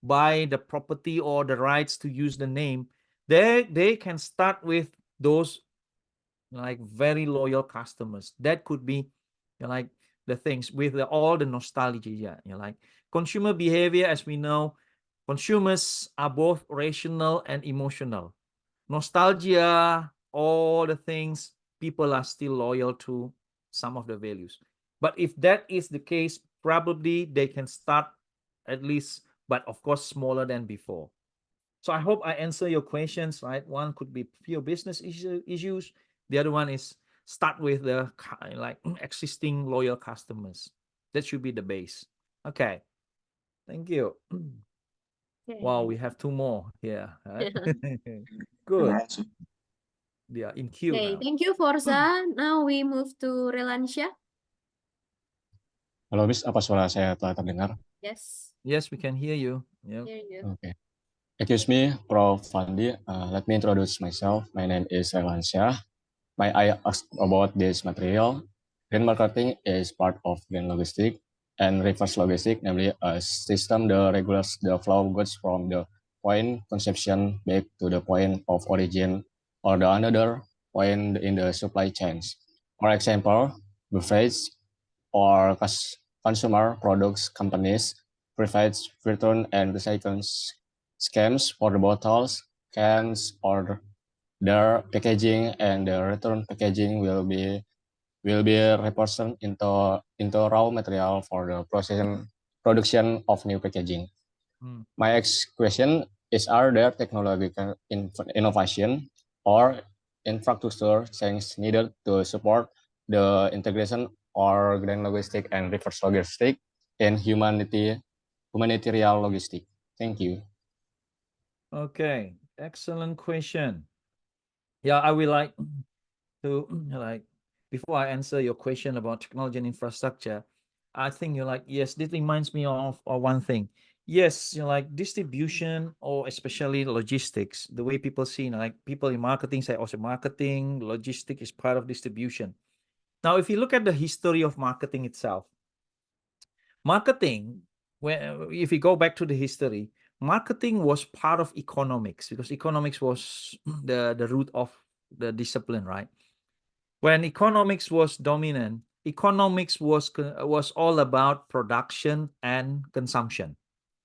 Speaker 2: buy the property or the rights to use the name. They can start with those like very loyal customers. That could be like the things with all the nostalgia. Like consumer behavior, as we know, consumers are both rational and emotional. Nostalgia, all the things, people are still loyal to some of the values. But if that is the case, probably they can start at least, but of course smaller than before. So I hope I answer your questions, right? One could be pure business issues. The other one is start with the like existing loyal customers. That should be the base. Okay. Thank you. Wow, we have two more here. Right? Good.
Speaker 6: Langsung.
Speaker 2: They are in queue
Speaker 4: Okay,
Speaker 2: now.
Speaker 4: thank you, Forza. Now we move to Relansha.
Speaker 7: Halo Miss, apa suara saya telah terdengar?
Speaker 4: Yes,
Speaker 2: Yes, we can hear you. Yeah.
Speaker 4: hear you.
Speaker 7: Okay. Excuse me, Prof. Fandi. Let me introduce myself. My name is Relansha. May I ask about this material? Green marketing is part of green logistic and reverse logistic, namely a system that regulates the flow of goods from the point conception back to the point of origin or the another point in the supply chains. For example, beverage or consumer products companies provides return and recycle schemes for the bottles, cans, or their packaging, and the return packaging will be reported into raw material for the production of new packaging. My next question is: are there technological innovation or infrastructure change needed to support the integration or green logistic and reverse logistic in humanitarian logistic? Thank you.
Speaker 2: Okay, excellent question. Yeah, I would like to like before I answer your question about technology and infrastructure, I think you're like, yes, this reminds me of one thing. Yes, like distribution or especially logistics, the way people see, like people in marketing say also marketing, logistic is part of distribution. Now, if you look at the history of marketing itself, marketing, if you go back to the history, marketing was part of economics because economics was the root of the discipline, right? When economics was dominant, economics was all about production and consumption.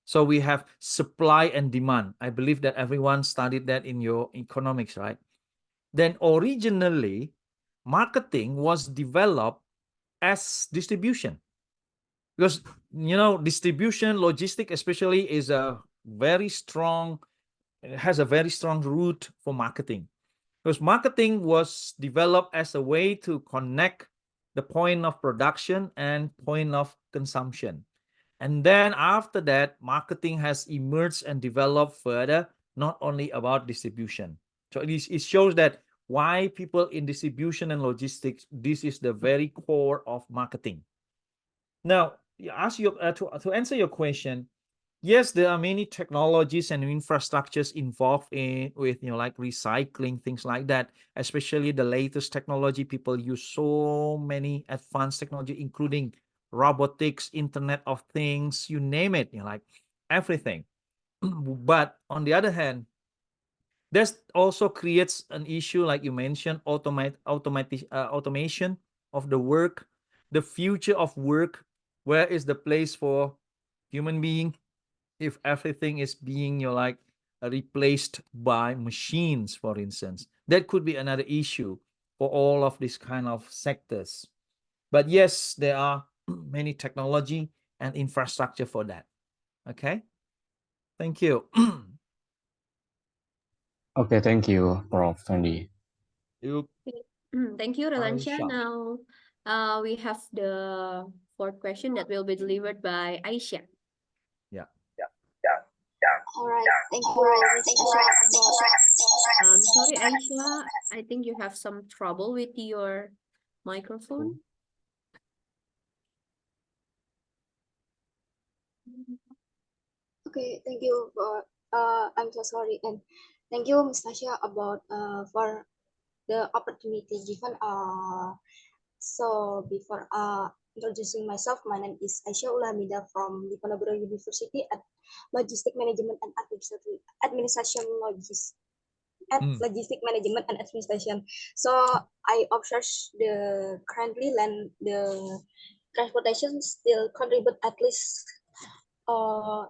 Speaker 2: So we have supply and demand. I believe that everyone studied that in your economics, right? Then originally, marketing was developed as distribution. Because, distribution, logistic especially is a very strong, it has a very strong root for marketing. Because marketing was developed as a way to connect the point of production and point of consumption. And then after that, marketing has emerged and developed further, not only about distribution. So it shows that why people in distribution and logistics, this is the very core of marketing. Now, to answer your question, yes, there are many technologies and infrastructures involved in with like recycling, things like that. Especially the latest technology, people use so many advanced technology, including robotics, Internet of Things, you name it, like everything. But on the other hand, this also creates an issue, like you mentioned, automation of the work, the future of work. Where is the place for human being if everything is being like replaced by machines, for instance? That could be another issue for all of these kind of sectors. But yes, there are many technology and infrastructure for that. Okay, thank you.
Speaker 7: Okay, thank you, Prof. Fandi.
Speaker 2: You
Speaker 4: Thank you, Relansha.
Speaker 2: Aisyah.
Speaker 4: Now, we have the fourth question that will be delivered by Aisyah.
Speaker 8: All right, thank you, Miss Asha.
Speaker 4: Sorry, Aisyah, I think you have some trouble with your microphone.
Speaker 8: Okay, thank you for I'm so sorry, and thank you, Miss Asha, about for the opportunity given. So before introducing myself, my name is Aisyah Ulamida from Diponegoro University at Logistic Management and Administration Logistic Management and Administration. So I observe the currently land the transportation still contribute at least 12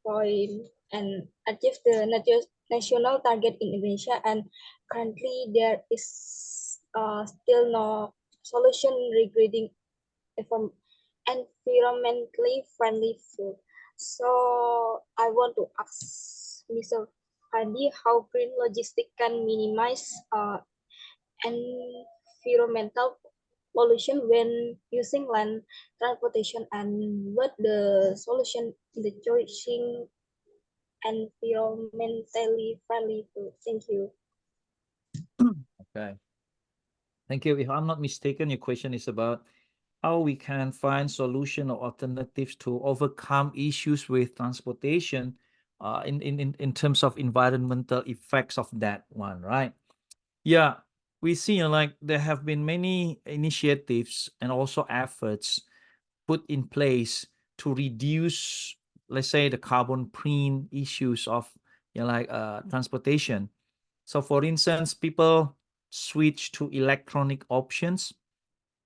Speaker 8: point and achieve the national target in Indonesia, and currently there is still no solution regarding environmentally friendly food. So I want to ask Mr. Fandi how green logistics can minimize environmental pollution when using land transportation, and what the solution in the choosing environmentally friendly food. Thank you.
Speaker 2: Okay. Thank you. If I'm not mistaken, your question is about how we can find solution or alternatives to overcome issues with transportation in terms of environmental effects of that one, right? Yeah, we see like there have been many initiatives and also efforts put in place to reduce, let's say, the carbon print issues of transportation. So for instance, people switch to electronic options,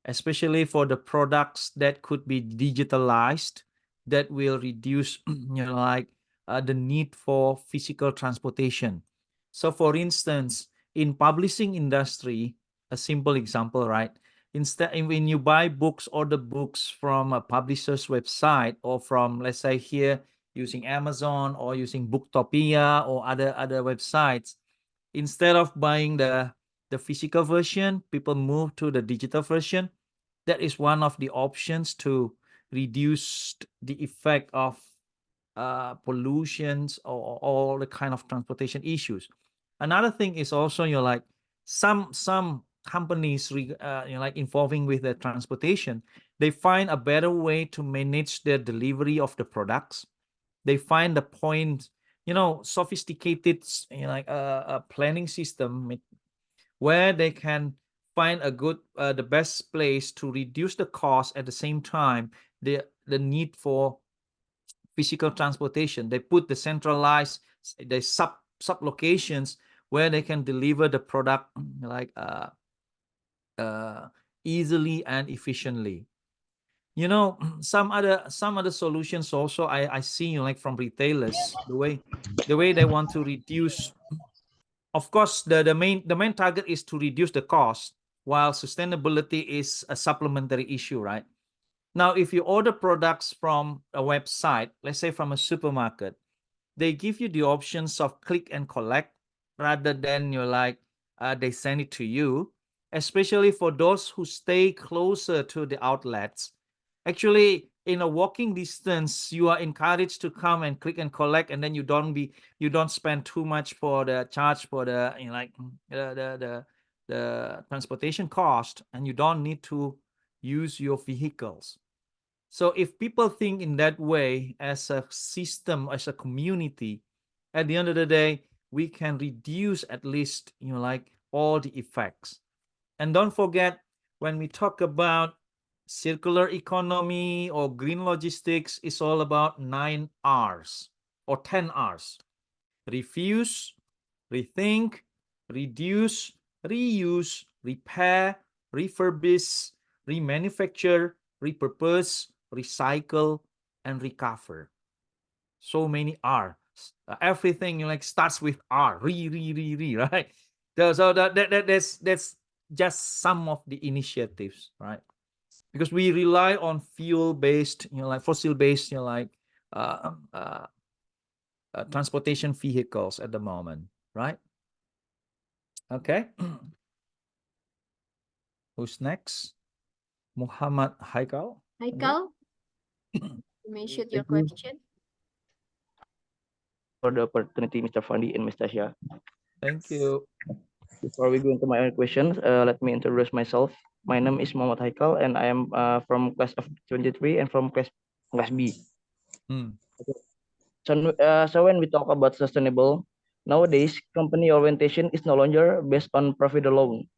Speaker 2: especially for the products that could be digitalized, that will reduce the need for physical transportation. So for instance, in publishing industry, a simple example, right? Instead, when you buy books, order books from a publisher's website, or from, let's say here, using Amazon or using Booktopia or other websites, instead of buying the physical version, people move to the digital version. That is one of the options to reduce the effect of pollutions or all the kind of transportation issues. Another thing is also some companies involving with the transportation, they find a better way to manage the delivery of the products. They find the point, sophisticated a planning system where they can find a good the best place to reduce the cost, at the same time the need for physical transportation. They put the centralized sub locations where they can deliver the product easily and efficiently. Some other solutions also I see like from retailers, the way they want to reduce. Of course, the main target is to reduce the cost, while sustainability is a supplementary issue, right? Now, if you order products from a website, let's say from a supermarket, they give you the options of click and collect rather than they send it to you, especially for those who stay closer to the outlets. Actually, in a walking distance, you are encouraged to come and click and collect, and then you don't spend too much for the charge for the the transportation cost, and you don't need to use your vehicles. So if people think in that way as a system, as a community, at the end of the day, we can reduce at least all the effects. And don't forget, when we talk about circular economy or green logistics, it's all about 9 R's or 10 R's. Refuse, rethink, reduce, reuse, repair, refurbish, remanufacture, repurpose, recycle, and recover. So many R's. Everything starts with R. Right? So that's just some of the initiatives, right? Because we rely on fuel-based, fossil-based, transportation vehicles at the moment, right? Okay. Who's next? Muhammad Haikal.
Speaker 4: Haikal, you mentioned your
Speaker 9: Thank you
Speaker 4: question.
Speaker 9: for the opportunity, Mr. Fandi and Mr. Shah.
Speaker 2: Thank you.
Speaker 9: Before we go into my own questions, let me introduce myself. My name is Muhammad Haikal, and I am from class of 23 and from class B. So when we talk about sustainable, nowadays company orientation is no longer based on profit alone.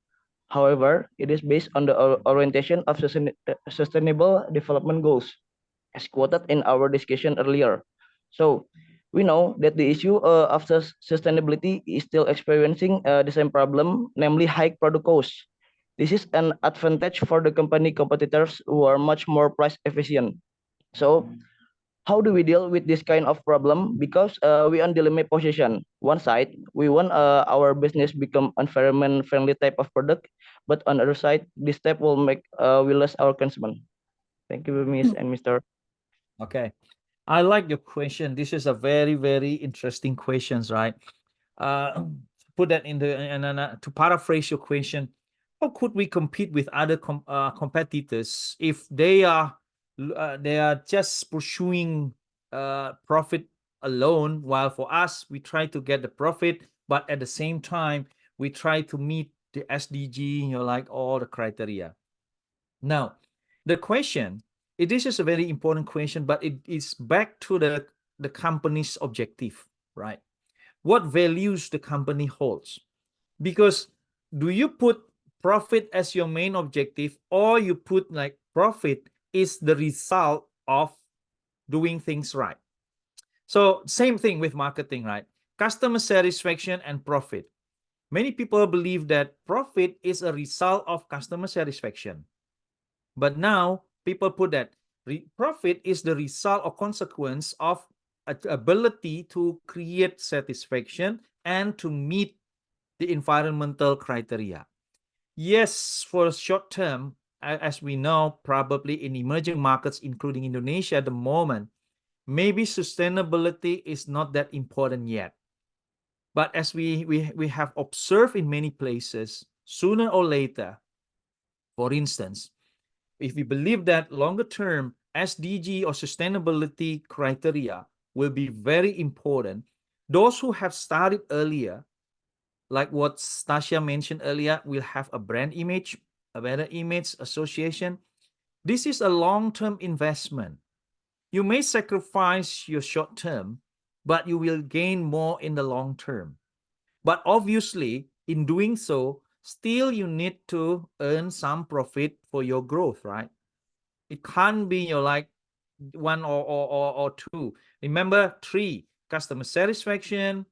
Speaker 9: However, it is based on the orientation of sustainable development goals, as quoted in our discussion earlier. So we know that the issue of sustainability is still experiencing the same problem, namely high product costs. This is an advantage for the company competitors who are much more price efficient. So how do we deal with this kind of problem? Because we on dilemma position. One side, we want our business become environment friendly type of product, but on the other side, this step will make we lose our consumer. Thank you, Miss and Mr.
Speaker 2: Okay. I like your question. This is a very, very interesting questions, right? Put that in the and to paraphrase your question, how could we compete with other competitors if they are just pursuing profit alone, while for us we try to get the profit, but at the same time we try to meet the SDG, all the criteria. Now, the question, this is a very important question, but it is back to the company's objective, right? What values the company holds? Because do you put profit as your main objective, or you put profit is the result of doing things right? So same thing with marketing, right? Customer satisfaction and profit. Many people believe that profit is a result of customer satisfaction. But now people put that profit is the result or consequence of ability to create satisfaction and to meet the environmental criteria. Yes, for short term, as we know, probably in emerging markets, including Indonesia at the moment, maybe sustainability is not that important yet. But as we have observed in many places, sooner or later, for instance, if we believe that longer term SDG or sustainability criteria will be very important, those who have started earlier, like what Stasia mentioned earlier, will have a brand image, a better image association. This is a long-term investment. You may sacrifice your short term, but you will gain more in the long term. But obviously, in doing so, still you need to earn some profit for your growth, right? It can't be one or two. Remember, 3: customer satisfaction,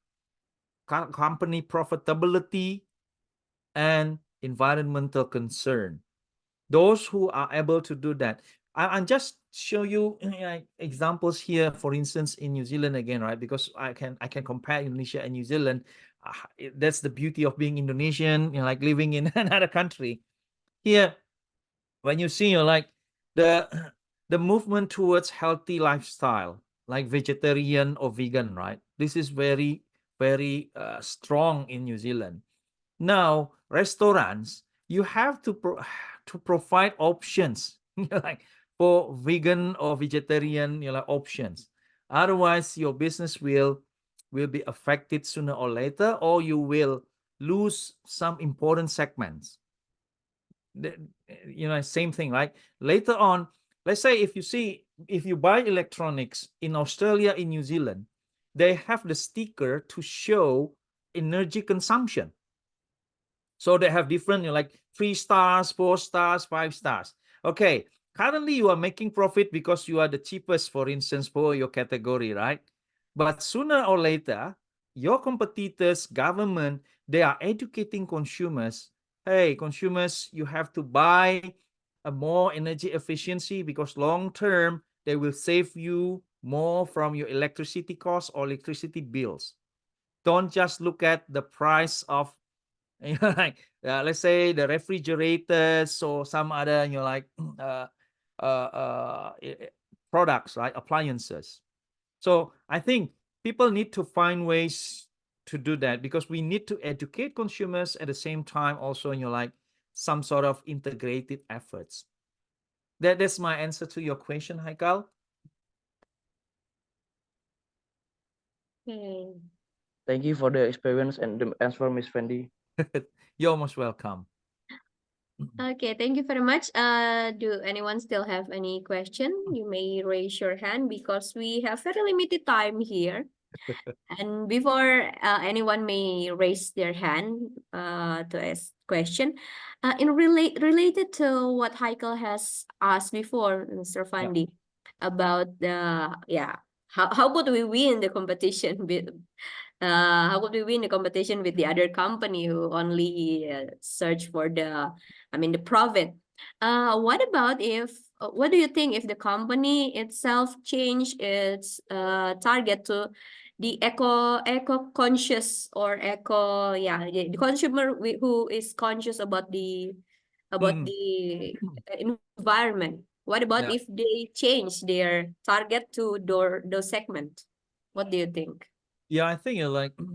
Speaker 2: company profitability, and environmental concern. Those who are able to do that. I'll just show you examples here, for instance, in New Zealand again, right? Because I can compare Indonesia and New Zealand. That's the beauty of being Indonesian, living in another country. Here, when you see the movement towards healthy lifestyle, like vegetarian or vegan, right? This is very, very strong in New Zealand. Now, restaurants, you have to provide options. for vegan or vegetarian, options. Otherwise, your business will be affected sooner or later, or you will lose some important segments. Same thing, right? Later on, let's say if you buy electronics in Australia, in New Zealand, they have the sticker to show energy consumption. So they have different, like 3 stars, 4 stars, 5 stars. Okay, currently you are making profit because you are the cheapest, for instance, for your category, right? But sooner or later, your competitors, government, they are educating consumers. Hey, consumers, you have to buy a more energy efficiency because long term, they will save you more from your electricity costs or electricity bills. Don't just look at the price of let's say the refrigerators or some other products, right? Appliances. So I think people need to find ways to do that because we need to educate consumers at the same time also some sort of integrated efforts. That's my answer to your question, Haikal.
Speaker 4: Okay.
Speaker 9: Thank you for the experience and the answer, Miss Fendi.
Speaker 2: You're most welcome.
Speaker 4: Okay, thank you very much. Do anyone still have any question? You may raise your hand because we have very limited time here. And before anyone may raise their hand to ask question, related to what Haikal has asked before, Mr. Fandi, about how could we win the competition with how could we win the competition with the other company who only search for the profit? What about what do you think if the company itself change its target to the eco conscious or the consumer who is conscious about the environment? What about if they change their target to those segment? What do you think?
Speaker 2: Yeah, I think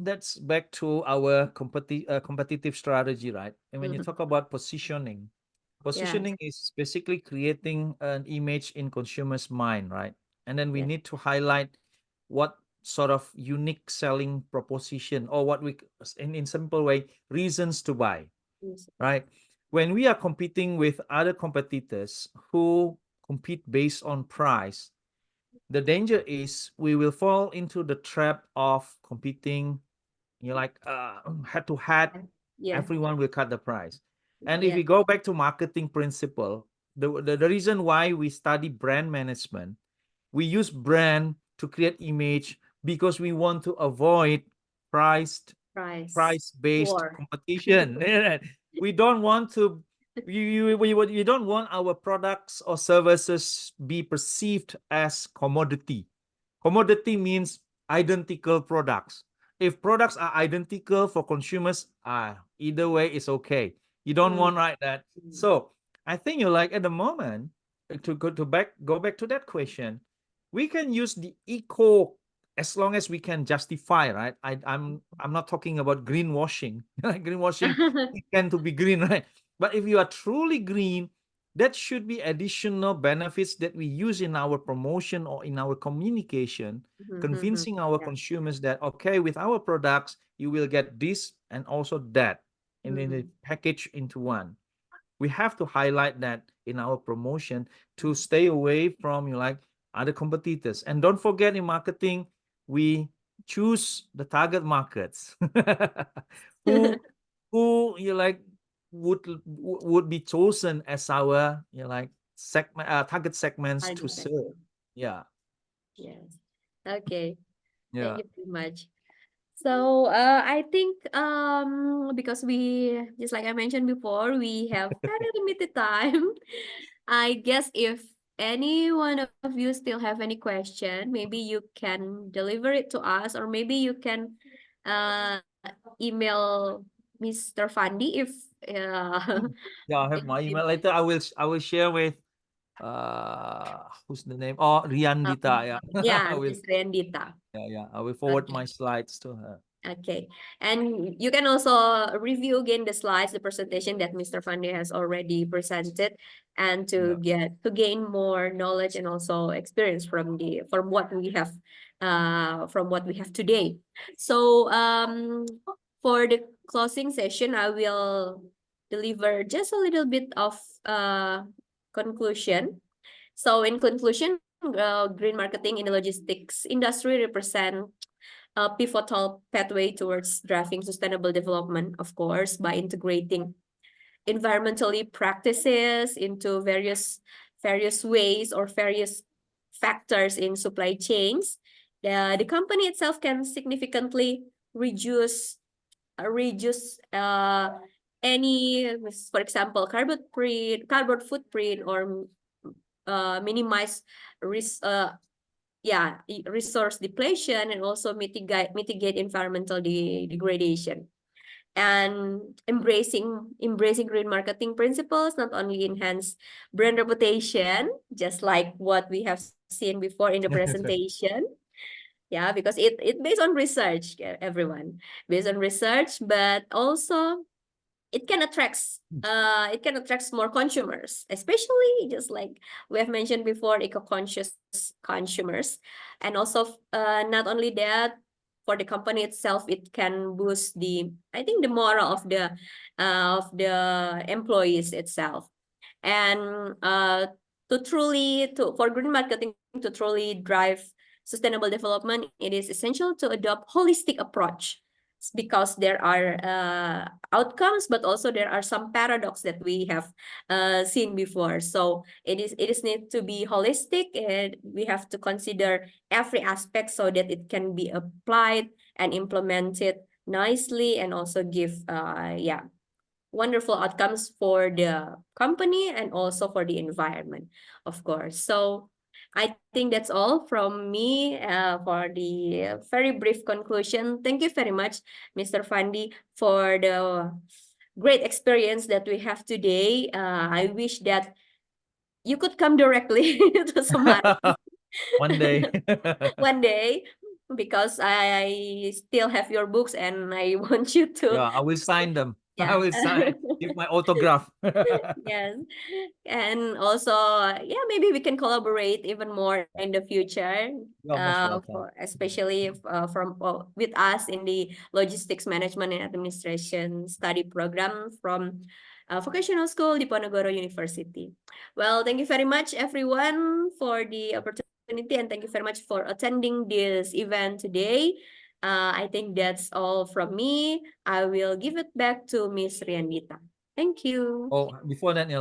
Speaker 2: that's back to our competitive strategy, right? And when you talk about positioning is basically creating an image in consumers' mind, right? And then we need to highlight what sort of unique selling proposition or what we in simple way reasons to buy, right? When we are competing with other competitors who compete based on price, the danger is we will fall into the trap of competing head to head. Everyone will cut the price. And if we go back to marketing principle, the reason why we study brand management, we use brand to create image because we want to avoid price-based competition. We don't want to we don't want our products or services be perceived as commodity. Commodity means identical products. If products are identical for consumers, either way is okay. You don't want that. So I think at the moment to go back to that question, we can use the eco as long as we can justify, right? I'm not talking about greenwashing. Greenwashing tend to be green, right? But if you are truly green, that should be additional benefits that we use in our promotion or in our communication, convincing our consumers that, okay, with our products, you will get this and also that, and then the package into one. We have to highlight that in our promotion to stay away from other competitors. And don't forget, in marketing, we choose the target markets who would be chosen as our segment target segments to serve.
Speaker 4: Yes. Okay. Thank you very much. So I think because we, just like I mentioned before, we have very limited time. I guess if any one of you still have any question, maybe you can deliver it to us, or maybe you can email Mr. Fandi if
Speaker 2: I have my email later. I will share with who's the name? Oh, Riandita.
Speaker 4: Miss Riandita.
Speaker 2: I will forward my slides to her.
Speaker 4: Okay, and you can also review again the slides, the presentation that Mr. Fandi has already presented, and to gain more knowledge and also experience from what we have today. So for the closing session, I will deliver just a little bit of conclusion. So in conclusion, green marketing in the logistics industry represent a pivotal pathway towards driving sustainable development, of course, by integrating environmentally practices into various ways or various factors in supply chains. The company itself can significantly reduce any, for example, carbon footprint, or minimize risk resource depletion, and also mitigate environmental degradation. And embracing green marketing principles not only enhance brand reputation, just like what we have seen before in the presentation, because it based on research, everyone, based on research, but also it can attract more consumers, especially just like we have mentioned before, eco-conscious consumers. And also not only that, for the company itself, it can boost the moral of the employees itself. And for green marketing to truly drive sustainable development, it is essential to adopt holistic approach, because there are outcomes, but also there are some paradox that we have seen before. So it is need to be holistic, and we have to consider every aspect so that it can be applied and implemented nicely, and also give wonderful outcomes for the company and also for the environment, of course. So I think that's all from me for the very brief conclusion. Thank you very much, Mr. Fandi, for the great experience that we have today. I wish that you could come directly to Semarang
Speaker 2: One day.
Speaker 4: one day, because I still have your books and I want you to.
Speaker 2: Yeah, I will sign them. I
Speaker 4: Yeah.
Speaker 2: will give my autograph.
Speaker 4: Yes. And also, maybe we can collaborate even more in the future,
Speaker 2: You are most welcome.
Speaker 4: especially with us in the Logistics Management and Administration study program from Vocational School Diponegoro University. Well, thank you very much, everyone, for the opportunity, and thank you very much for attending this event today. I think that's all from me. I will give it back to Miss Riandita. Thank you.
Speaker 2: Oh, before that,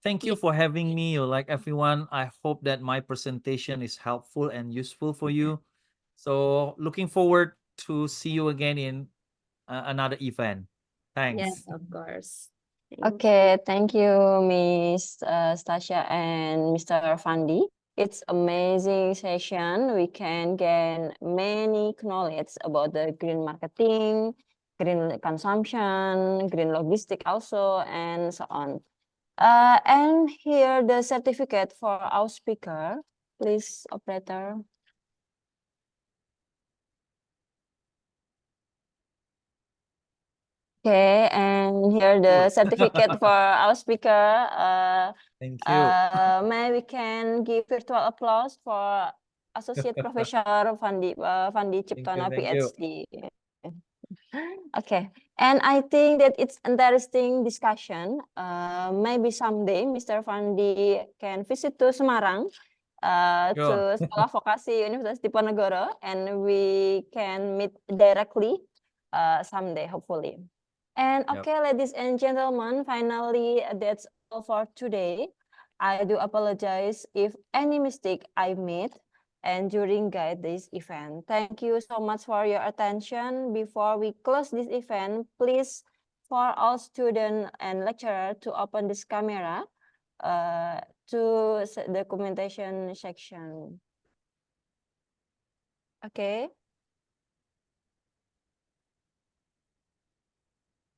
Speaker 2: thank you for having me. Everyone, I hope that my presentation is helpful and useful for you. So looking forward to see you again in another event. Thanks.
Speaker 4: Yes, of course.
Speaker 1: Okay, thank you, Miss Stasia and Mr. Fandi. It's amazing session. We can gain many knowledge about the green marketing, green consumption, green logistic also, and so on. And here the certificate for our speaker. Please, operator. Okay, and here the certificate for our speaker.
Speaker 2: Thank you.
Speaker 1: May we can give virtual applause for Associate Professor Fandi Ciptono, PhD. Okay, and I think that it's interesting discussion. Maybe someday Mr. Fandi can visit to Semarang, to Sekolah Vokasi Universitas Diponegoro, and we can meet directly someday, hopefully. And okay, ladies and gentlemen, finally, that's all for today. I do apologize if any mistake I made and during guide this event. Thank you so much for your attention. Before we close this event, please, for all students and lecturer, to open this camera to the documentation section. Okay.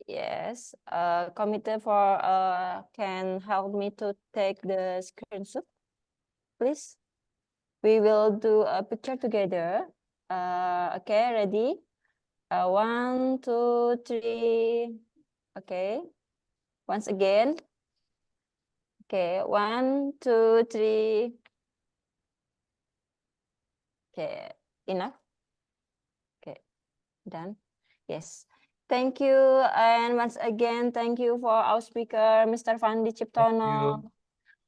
Speaker 1: Yes, committee for can help me to take the screenshot, please. We will do a picture together. Okay, ready? 1, 2, 3. Okay. Once again. Okay, 1, 2, 3. Okay, enough. Okay, done. Yes. Thank you. And once again, thank you for our speaker, Mr. Fandi Ciptono,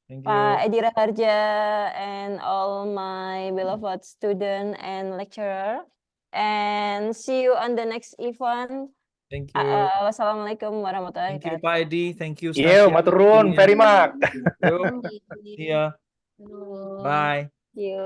Speaker 2: Thank
Speaker 1: Pak
Speaker 2: you.
Speaker 1: Edi Raharja, and all my beloved student and lecturer. And see you on the next event.
Speaker 2: Thank you.
Speaker 1: Wassalamualaikum warahmatullahi
Speaker 2: Thank you,
Speaker 1: wabarakatuh.
Speaker 2: Pak Edi. Thank you,
Speaker 3: Yo,
Speaker 2: Stasia.
Speaker 3: maturun, very much.
Speaker 2: Yo, see ya.
Speaker 4: Halo.
Speaker 2: Bye.
Speaker 1: See you.